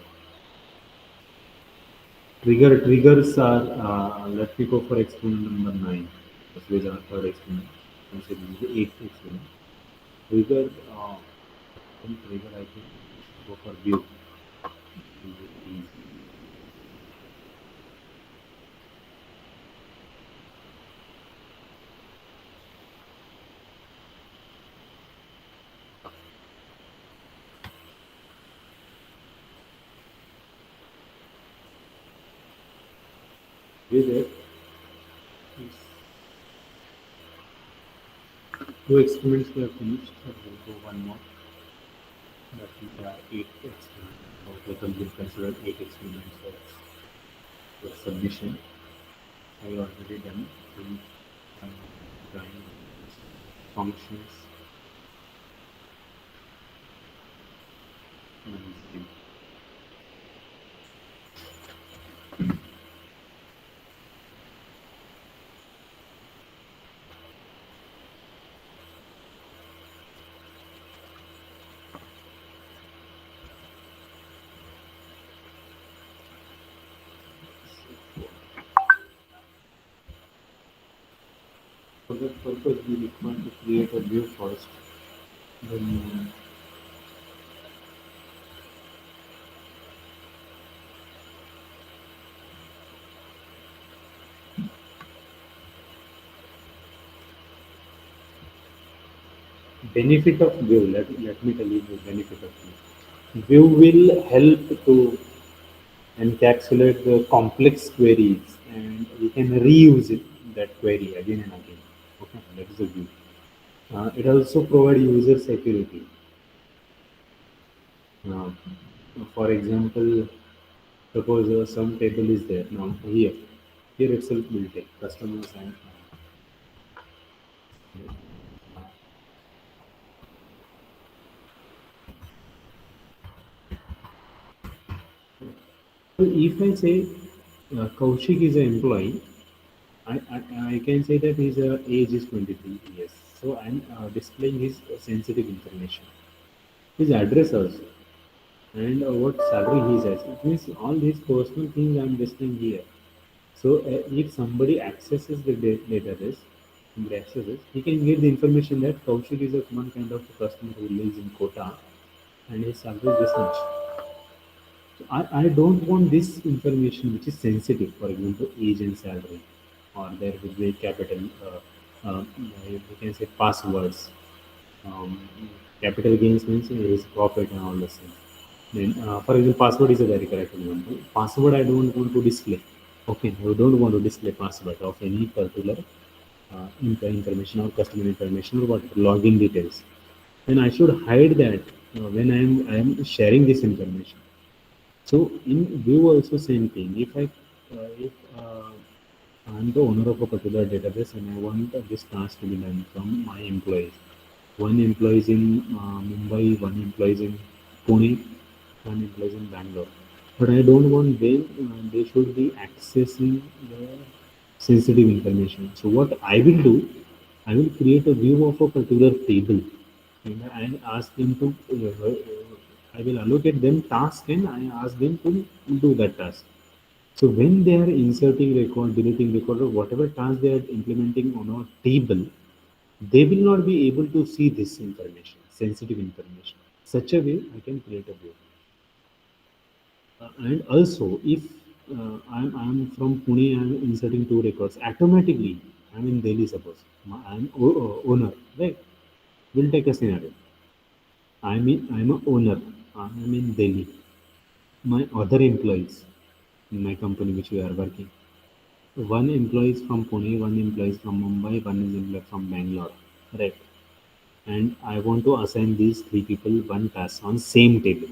Triggers are, let me go for experiment number 9. This is our third experiment. Consider the eighth experiment. Trigger, trigger, I think, go for view. With it, two experiments we have finished. So we'll go one more. That is eight experiments. So total we consider eight experiments for submission. I already done in um, drawing functions and for that purpose we require to create a view first. Then benefit of view. Let me tell you the benefit of view. View will help to encapsulate the complex queries, and we can reuse that query again and again. Okay, that is a view. It also provides user security. Uh, for example, suppose some table is there now here itself will take customers and if I say Kaushik is an employee, I can say that his age is 23 years. So I'm displaying his sensitive information, his address also, and what salary he has. It means all these personal things I'm displaying here. So if somebody accesses the database, somebody accesses, he can get the information that Kaushik is a one kind of customer who lives in Kota and his salary is this much. So I don't want this information which is sensitive, for example, age and salary, or there will be capital, you can say passwords. Um, Capital gains means his profit and all those things. Then, for example, password is a very correct example. Password I don't want to display. Okay, I don't want to display password of any particular information or customer information or what login details. Then I should hide that when I am sharing this information. So in Vue also same thing. If I'm the owner of a particular database and I want this task to be done from my employees. One employee is in Mumbai, one employee is in Pune, one employee is in Bangalore. But I don't want them, they should be accessing the sensitive information. So what I will do, I will create a view of a particular table and I ask them to, I will allocate them task and I ask them to do that task. So when they are inserting record, deleting record, or whatever task they are implementing on a table, they will not be able to see this information, sensitive information. Such a way, I can create a view. And also, if I'm from Pune, I'm inserting two records automatically. I'm in Delhi, suppose owner, right? We'll take a scenario. I'm a owner. I'm in Delhi. My other employees in my company which we are working. One employee is from Pune, one employee is from Mumbai, one is employee from Bangalore, right? And I want to assign these three people one task on same table.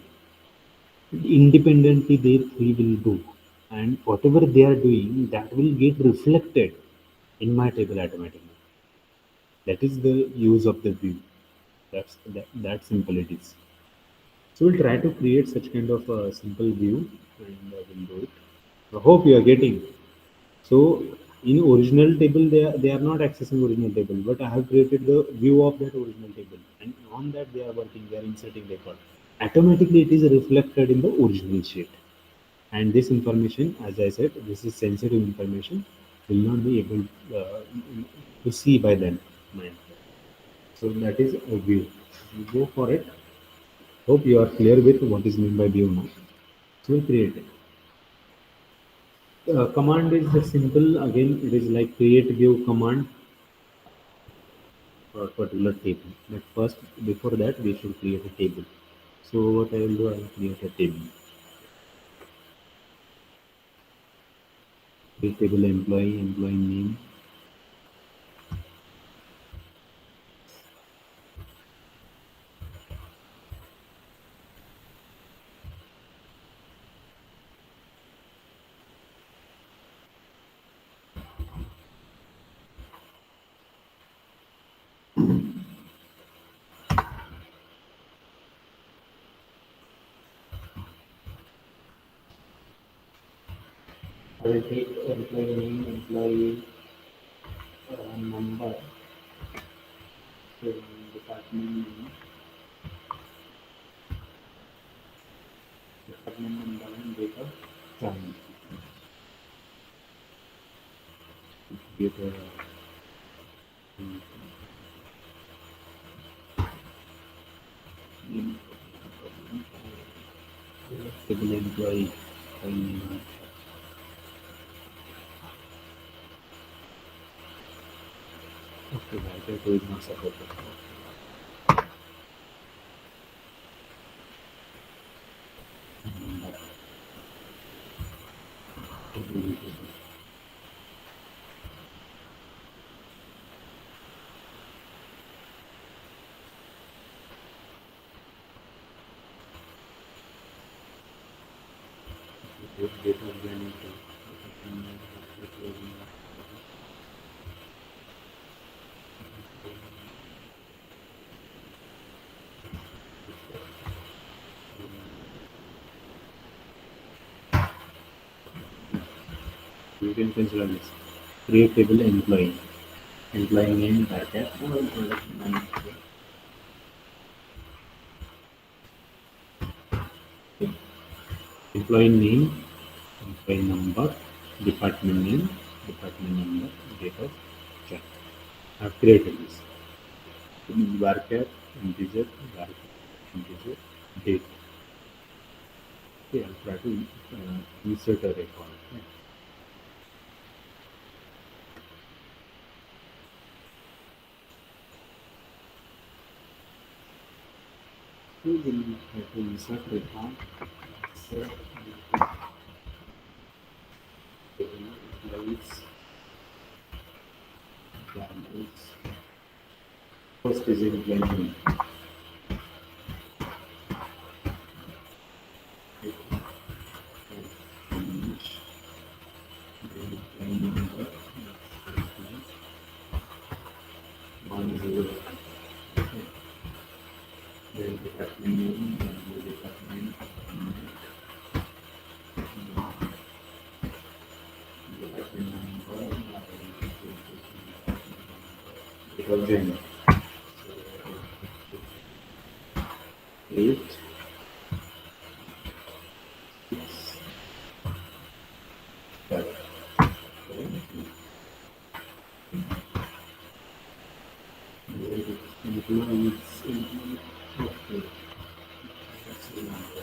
Independently, they three will do. and whatever they are doing, that will get reflected in my table automatically. That is the use of the view. That simple it is. So we'll try to create such kind of a simple view, and we'll do it. I hope you are getting. So in original table, they are not accessing original table, but I have created the view of that original table, and on that they are working. They are inserting record. Automatically, it is reflected in the original sheet. And this information, as I said, this is sensitive information, will not be able uh, to see by them. Mind. So that is a view. We go for it. Hope you are clear with what is meant by view now. So we create it. Command is the simple. Again, it is like create view command for a particular table. But first, before that, we should create a table. So what I will do, I will create a table. Create table employee name. I will take employee name, employee number, so department name, department number and date of joining. Get a table employee. Um, okay, writer to is not supported. Number. Date of joining. You can consider this. Create table employee. Employee name bracket. Employee name, employee number, department number, date of job. I have created this. Varchar, integer, varchar, integer, date. Okay, I'll try to insert a record. Okay. So we'll try to insert record. Insert employees, values. First is employee name. Finish. Then employee number. One zero. Okay. Then department name, then the department, department number, it was in 8, 6, 5. Employees, okay, that's the number.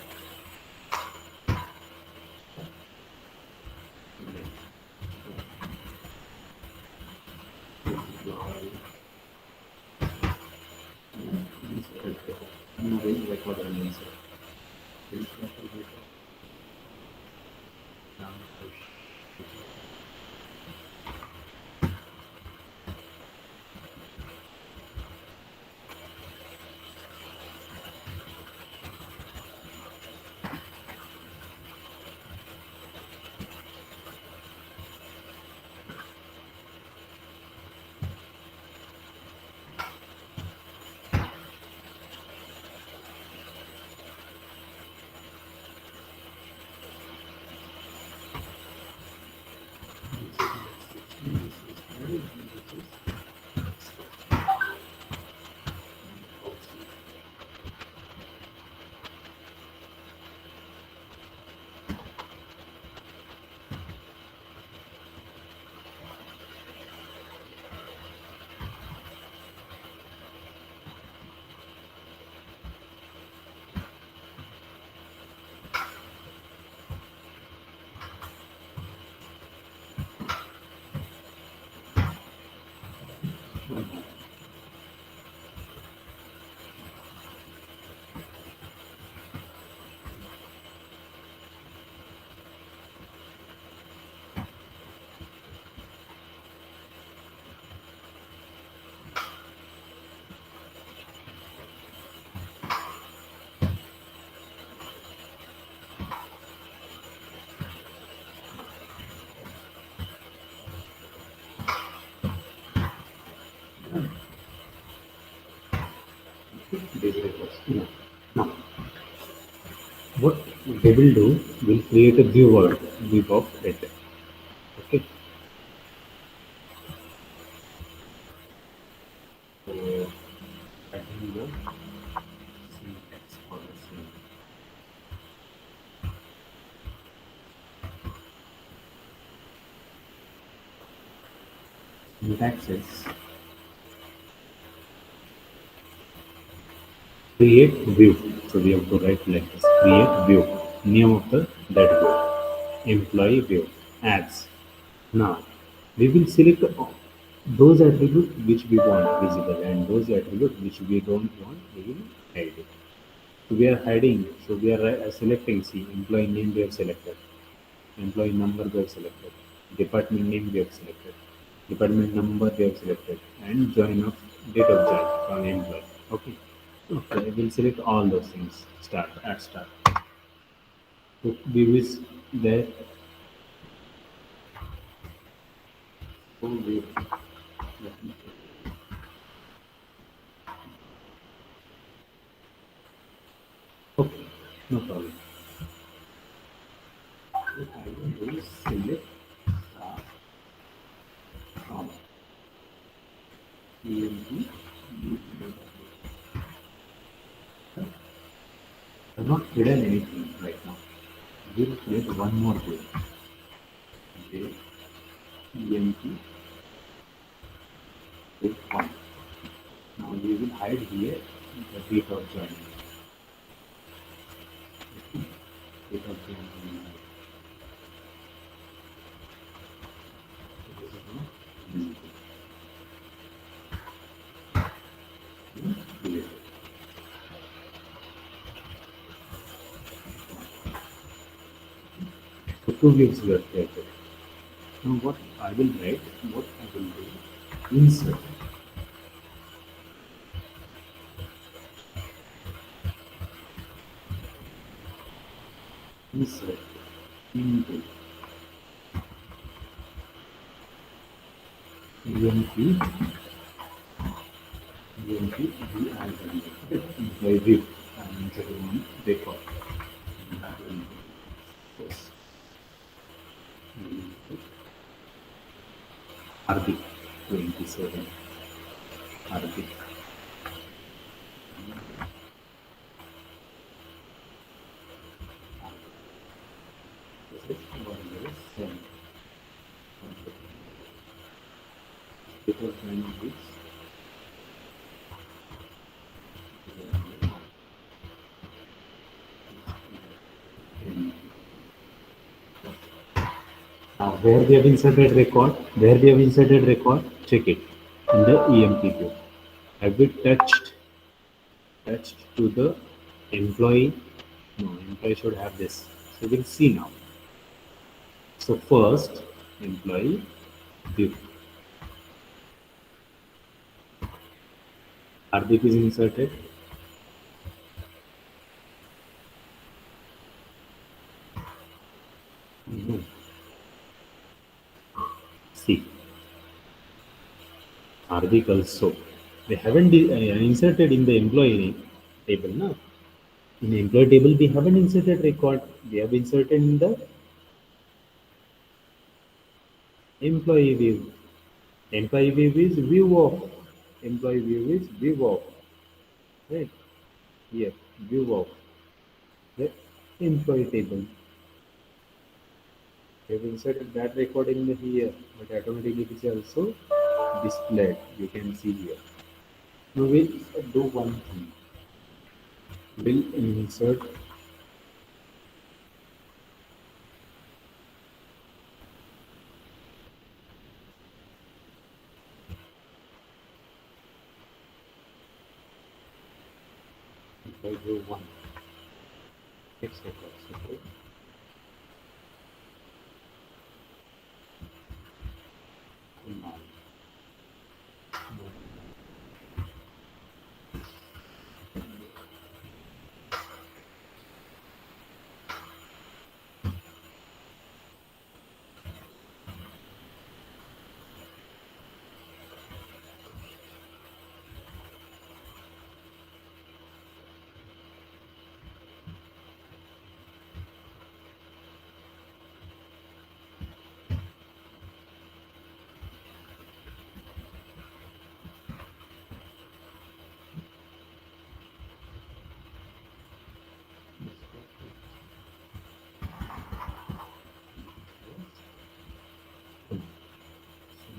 Record and insert. These records. Yeah. Now, what they will do will create a view of it. Okay. So I think the syntax for the syntax is create view. So we have to write like this. Create view. Name of the that view. Employee view. Ads. Now we will select those attributes which we want visible and those attributes which we don't want we will hide it. So we are hiding. So we are selecting. See, employee name we have selected. Employee number we have selected. Department name we have selected. Department number we have selected. And join of date of join from employee. Okay. Okay. We'll select all those things. Start at start. So we will there. So we okay. No problem. What I will do is select from EMP. I've not hidden anything right now. We'll create one more way. Okay. EMP with one. Now we will hide here the date of joining. Date of joining. This is not visible. Created. So two views were created. Now what I will write, what I will do, insert, insert into EMP, EMP, VIW. Okay, by view. I'm inserting one record. That will be first. Hardik 27. Hardik. This is 107. Because when this now where we have inserted record, check it in the EMP view. Have we touched to the employee? No, employee should have this. So we'll see now. So first, employee view. Hardik is inserted. No. See, Hardik also. They haven't inserted in the employee table now. In the employee table, we haven't inserted record. We have inserted in the employee view. Employee view is view of. Employee view is view of. Right? Here, view of the employee table. We have inserted that record in the here, but automatically it is also displayed. You can see here. Now we'll do one thing. We'll insert if I do one X records. Okay. Now,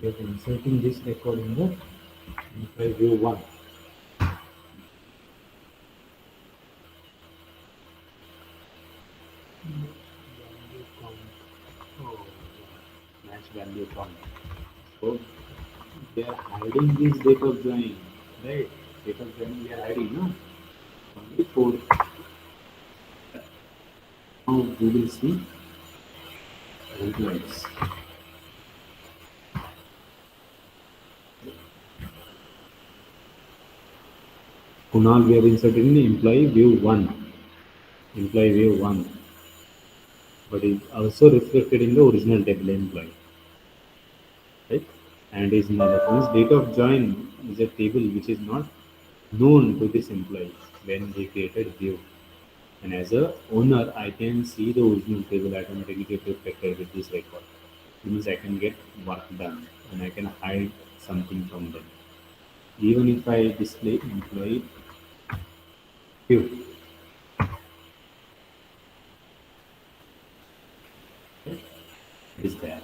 We are inserting this record in the employee view 1. Value count. Oh, match value count. So they are hiding this date of joining, right? Date of joining they are hiding, no? Only 4. Now we will see employees. Kunal, we have inserted in employee view 1. Employee view 1. But is also reflected in the original table employee, right? And is null. That means date of join is a table which is not known to this employee when we created view. And as a owner, I can see the original table automatically get reflected with this record. It means I can get work done and I can hide something from them. Even if I display employee view, it is there.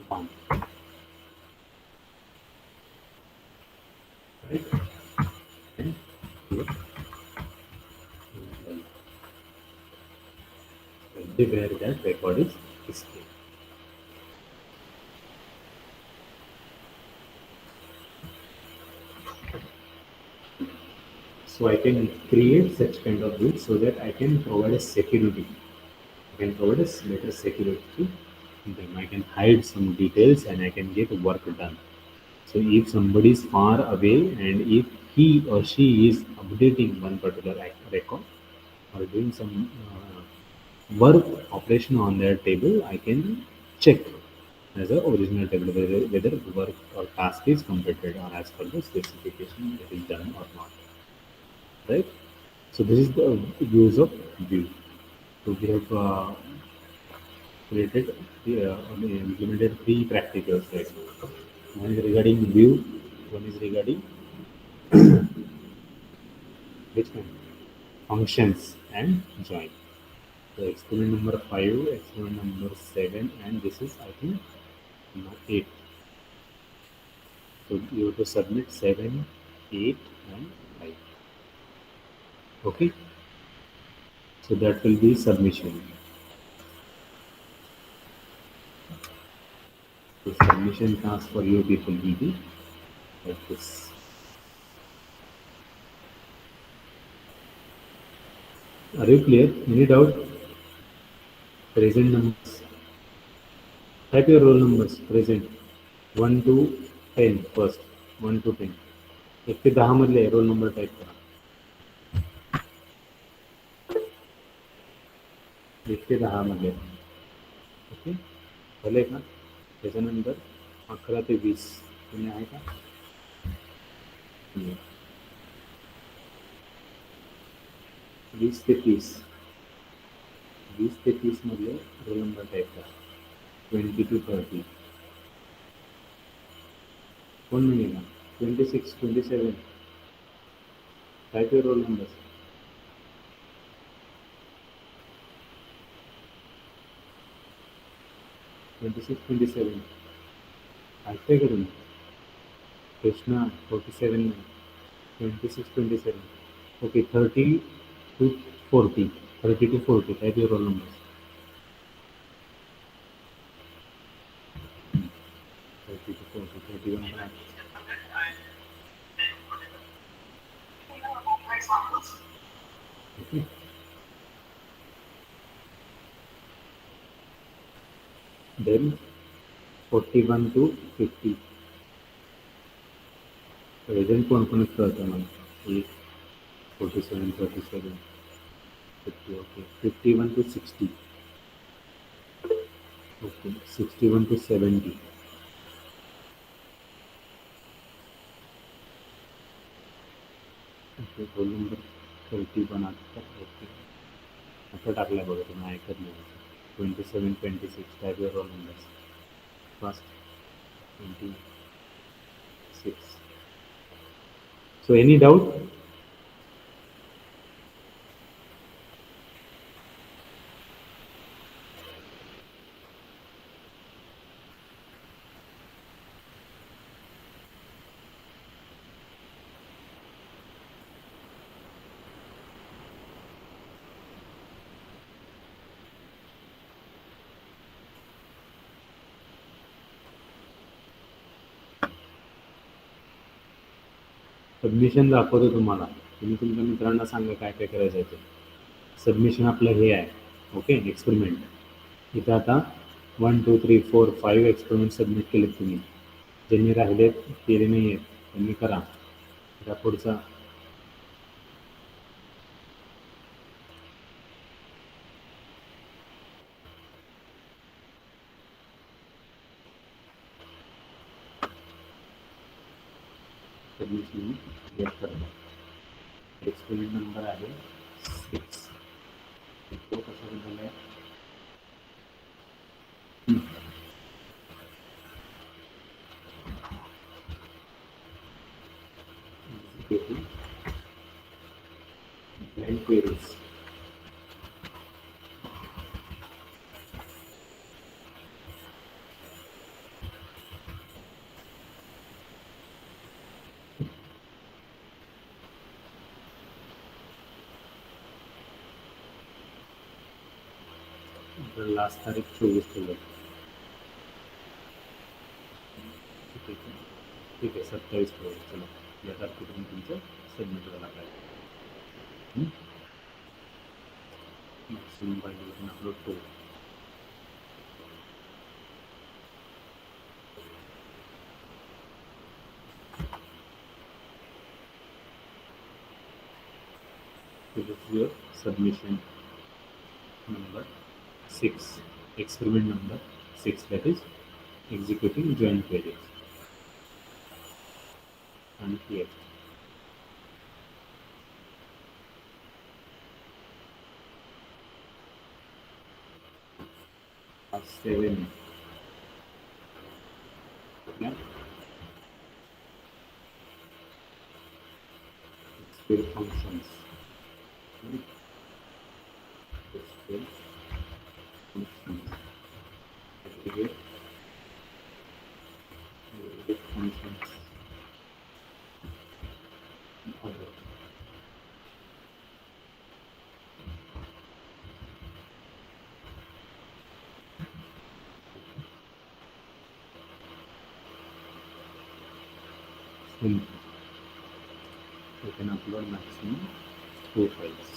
One, right? And here, employee. Everywhere that record is displayed. So I can create such kind of views so that I can provide a security. I can provide a better security to them. I can hide some details and I can get work done. So if somebody is far away and if he or she is updating one particular record or doing some work operation on their table, I can check as a original table whether work or task is completed or as per the specification it is done or not. Right? So this is the use of view. So we have created, implemented three practicals right now. One is regarding view, one is regarding which one? Functions and join. So experiment number 5, experiment number 7, and this is I think number 8. So you have to submit 7, 8, and 5. Okay. So that will be submission. The submission task for you people will be like this. Are you clear? Any doubt? Present numbers. Type your roll numbers. Present. 1 to 10 first. 1 to 10. 1 ते 10 मधले roll number type करा. 1 ते 10 मधले. Okay. झाले का? त्याच्यानंतर 11 ते 20. तुम्ही आहे का? 20 ते 30. 20 ते 30 मधले रोल नंबर टाईप करा. 20 to 30. कोण नाही का? 26, 27. Type your roll numbers. 26, 27. ऐकताय का तुम्ही? Krishna, 47. 26, 27. Okay, 30 to 40. 30 to 40. Type your roll numbers. 30 to 40. 31 and okay. Then 41 to 50. Present कोण करतं मला? 8, 47, 37, 50. Okay. 51 to 60. Okay. 61 to 70. Okay. Roll number 31 आता. Okay. आता टाकलाय बघा तुम्ही ऐकत नाही. 27, 26. Type your roll numbers. First 26. So any doubt? Submission दाखवतो तुम्हाला. तुम्ही तुमच्या मित्रांना सांगा काय काय करायचं आहे ते. सबमिशन आपलं हे आहे. Okay, experiment. इथं आता 1 2 3 4 5 एक्सपेरिमेंट सबमिट केलेत तुम्ही. ज्यांनी राहिलेत केले नाही आहेत त्यांनी करा. त्या पुढचा सबमिशन गेट करा. एक्सपेरिमेंट नंबर आहे 6. तो कशाबद्दल आहे? Blind queries. लास्ट तारीख 24 ठेवलं. ठीक आहे, ठीक आहे, 27 ठेवलं. चला, या तारखेपर्यंत तुमचं सबमिट झाला पाहिजे. मॅक्सिमम पाहिजे अपलोड करू. This is your submission number 6, experiment number 6, that is executing joint queries. And here are 7, yeah, SQL functions. SQL functions. Aggregate functions. Other. Simple. You can upload maximum 2 files.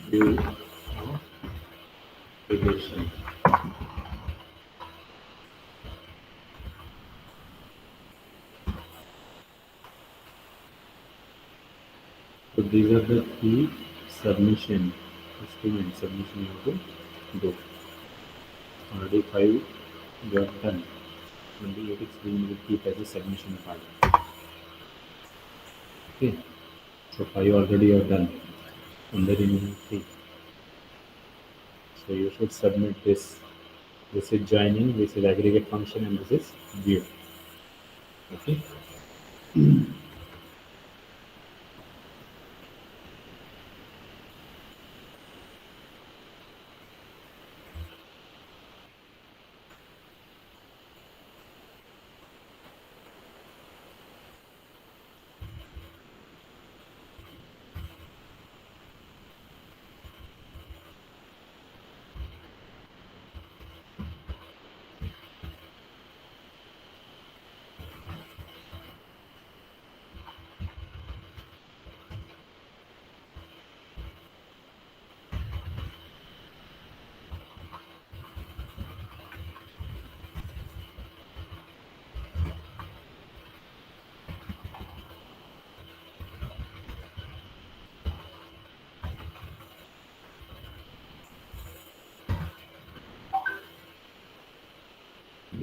View of relation. So these are the key submission experiment submission you have to do. Already 5 you have done. Only 8 experiment will keep as a submission part. Okay, so 5 already you have done. On the remaining 3. So you should submit this. This is joining, this is aggregate function, and this is view. Okay.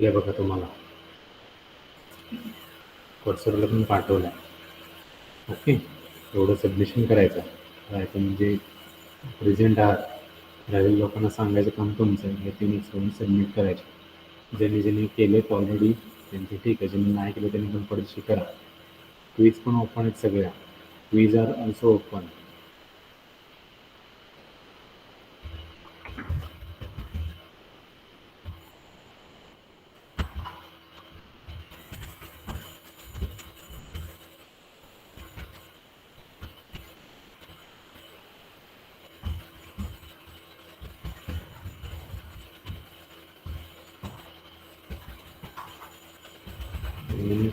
हे बघा तुम्हाला व्हॉट्सअपला पण पाठवलं आहे. Okay, एवढं submission करायचं म्हणजे present आहात राहिलेल्या लोकांना सांगायचं काम तुमचं आहे. हे 3 एक्सपेरिमेंट सबमिट करायचे. ज्यांनी ज्यांनी केलेत ऑलरेडी त्यांचे ठीक आहे. ज्यांनी नाही केलं त्यांनी पण परीक्षा करा. क्विज पण ओपन आहेत सगळ्या. Quiz are also open.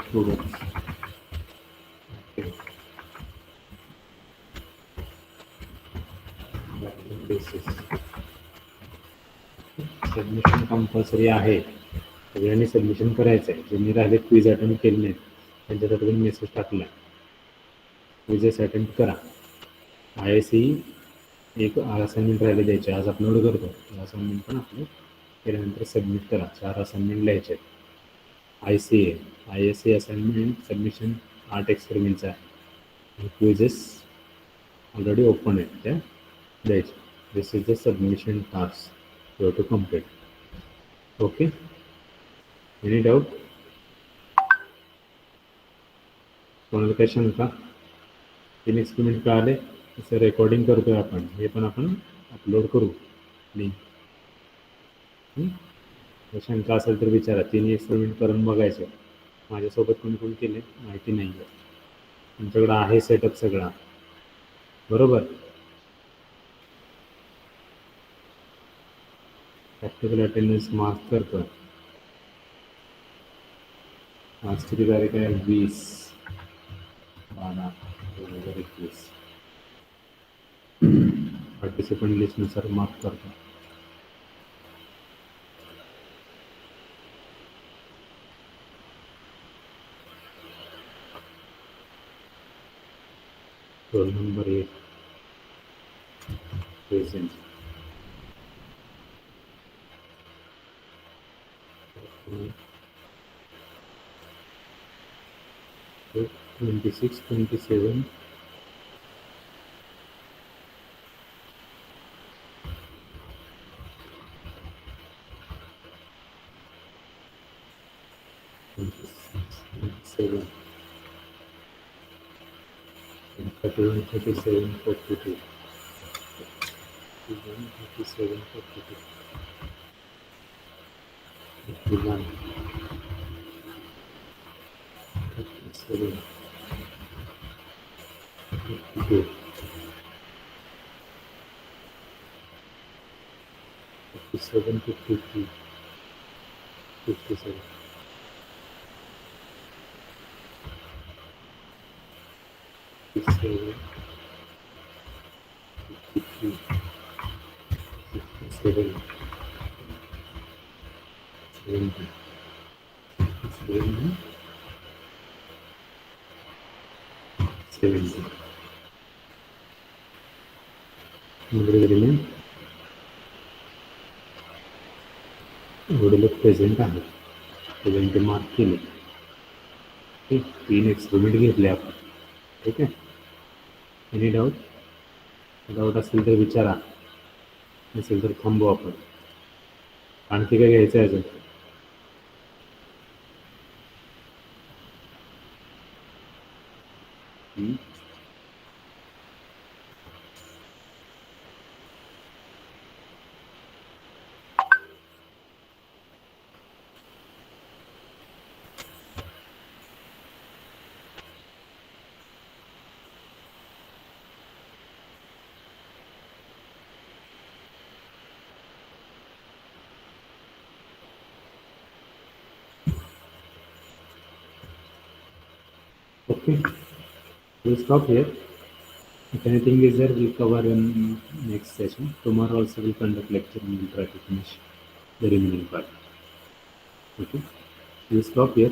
Students. Okay. Basis. Submission compulsory आहे. सगळ्यांनी सबमिशन करायचं आहे. ज्यांनी राहिले क्विज अटेंड केले नाहीत त्यांच्यासाठी मेसेज टाकला. क्विजेस अटेंड करा. ISE एक असाइनमेंट राहिले द्यायचे. आज अपलोड करतो. असाइनमेंट पण अपलोड केल्यानंतर सबमिट करा. 4 असाइनमेंट लिहायचे आहेत. ISE असाइनमेंट सबमिशन 8 एक्सपेरिमेंटचा आहे. क्विजेस ऑलरेडी ओपन आहेत त्या द्यायचे. This is the submission task you have to complete. Okay. Any doubt? कोणाला काही शंका? 3 एक्सपेरिमेंट का आले? तसं रेकॉर्डिंग करतोय आपण. हे पण आपण अपलोड करू लिंक. शंका असेल तर विचारा. 3 एक्सपेरिमेंट करून बघायचं. माझ्यासोबत कोणी कोणी केले माहिती नाही आहे. तुमच्याकडं आहे सेटअप सगळा बरोबर. प्रॅक्टिकल अटेंडन्स मार्क करतो. आज किती तारीख आहे? 20/12/2021. पार्टिसिपंट लिस्टनुसार मार्क करतो. Roll number 1 present. 26, 27. Seven. 31, 37, 42. 31, 37, 42. 51, 37, 52. 57, 53, 57. 57, 53, 57, 70, 70, 70. एवढे लोक प्रेझेंट आहेत. प्रेझेंट मार्क केले. ठीक. 3 एक्सपेरिमेंट घेतले आपण. ठीक आहे. Any doubt? डाऊट असेल तर विचारा. नसेल तर थांबू आपण. आणखी काय घ्यायचं आहे अजून? Okay, we'll stop here. If anything is there, we'll cover in next session. Tomorrow also we'll conduct lecture and we'll try to finish the remaining part. Okay, we'll stop here.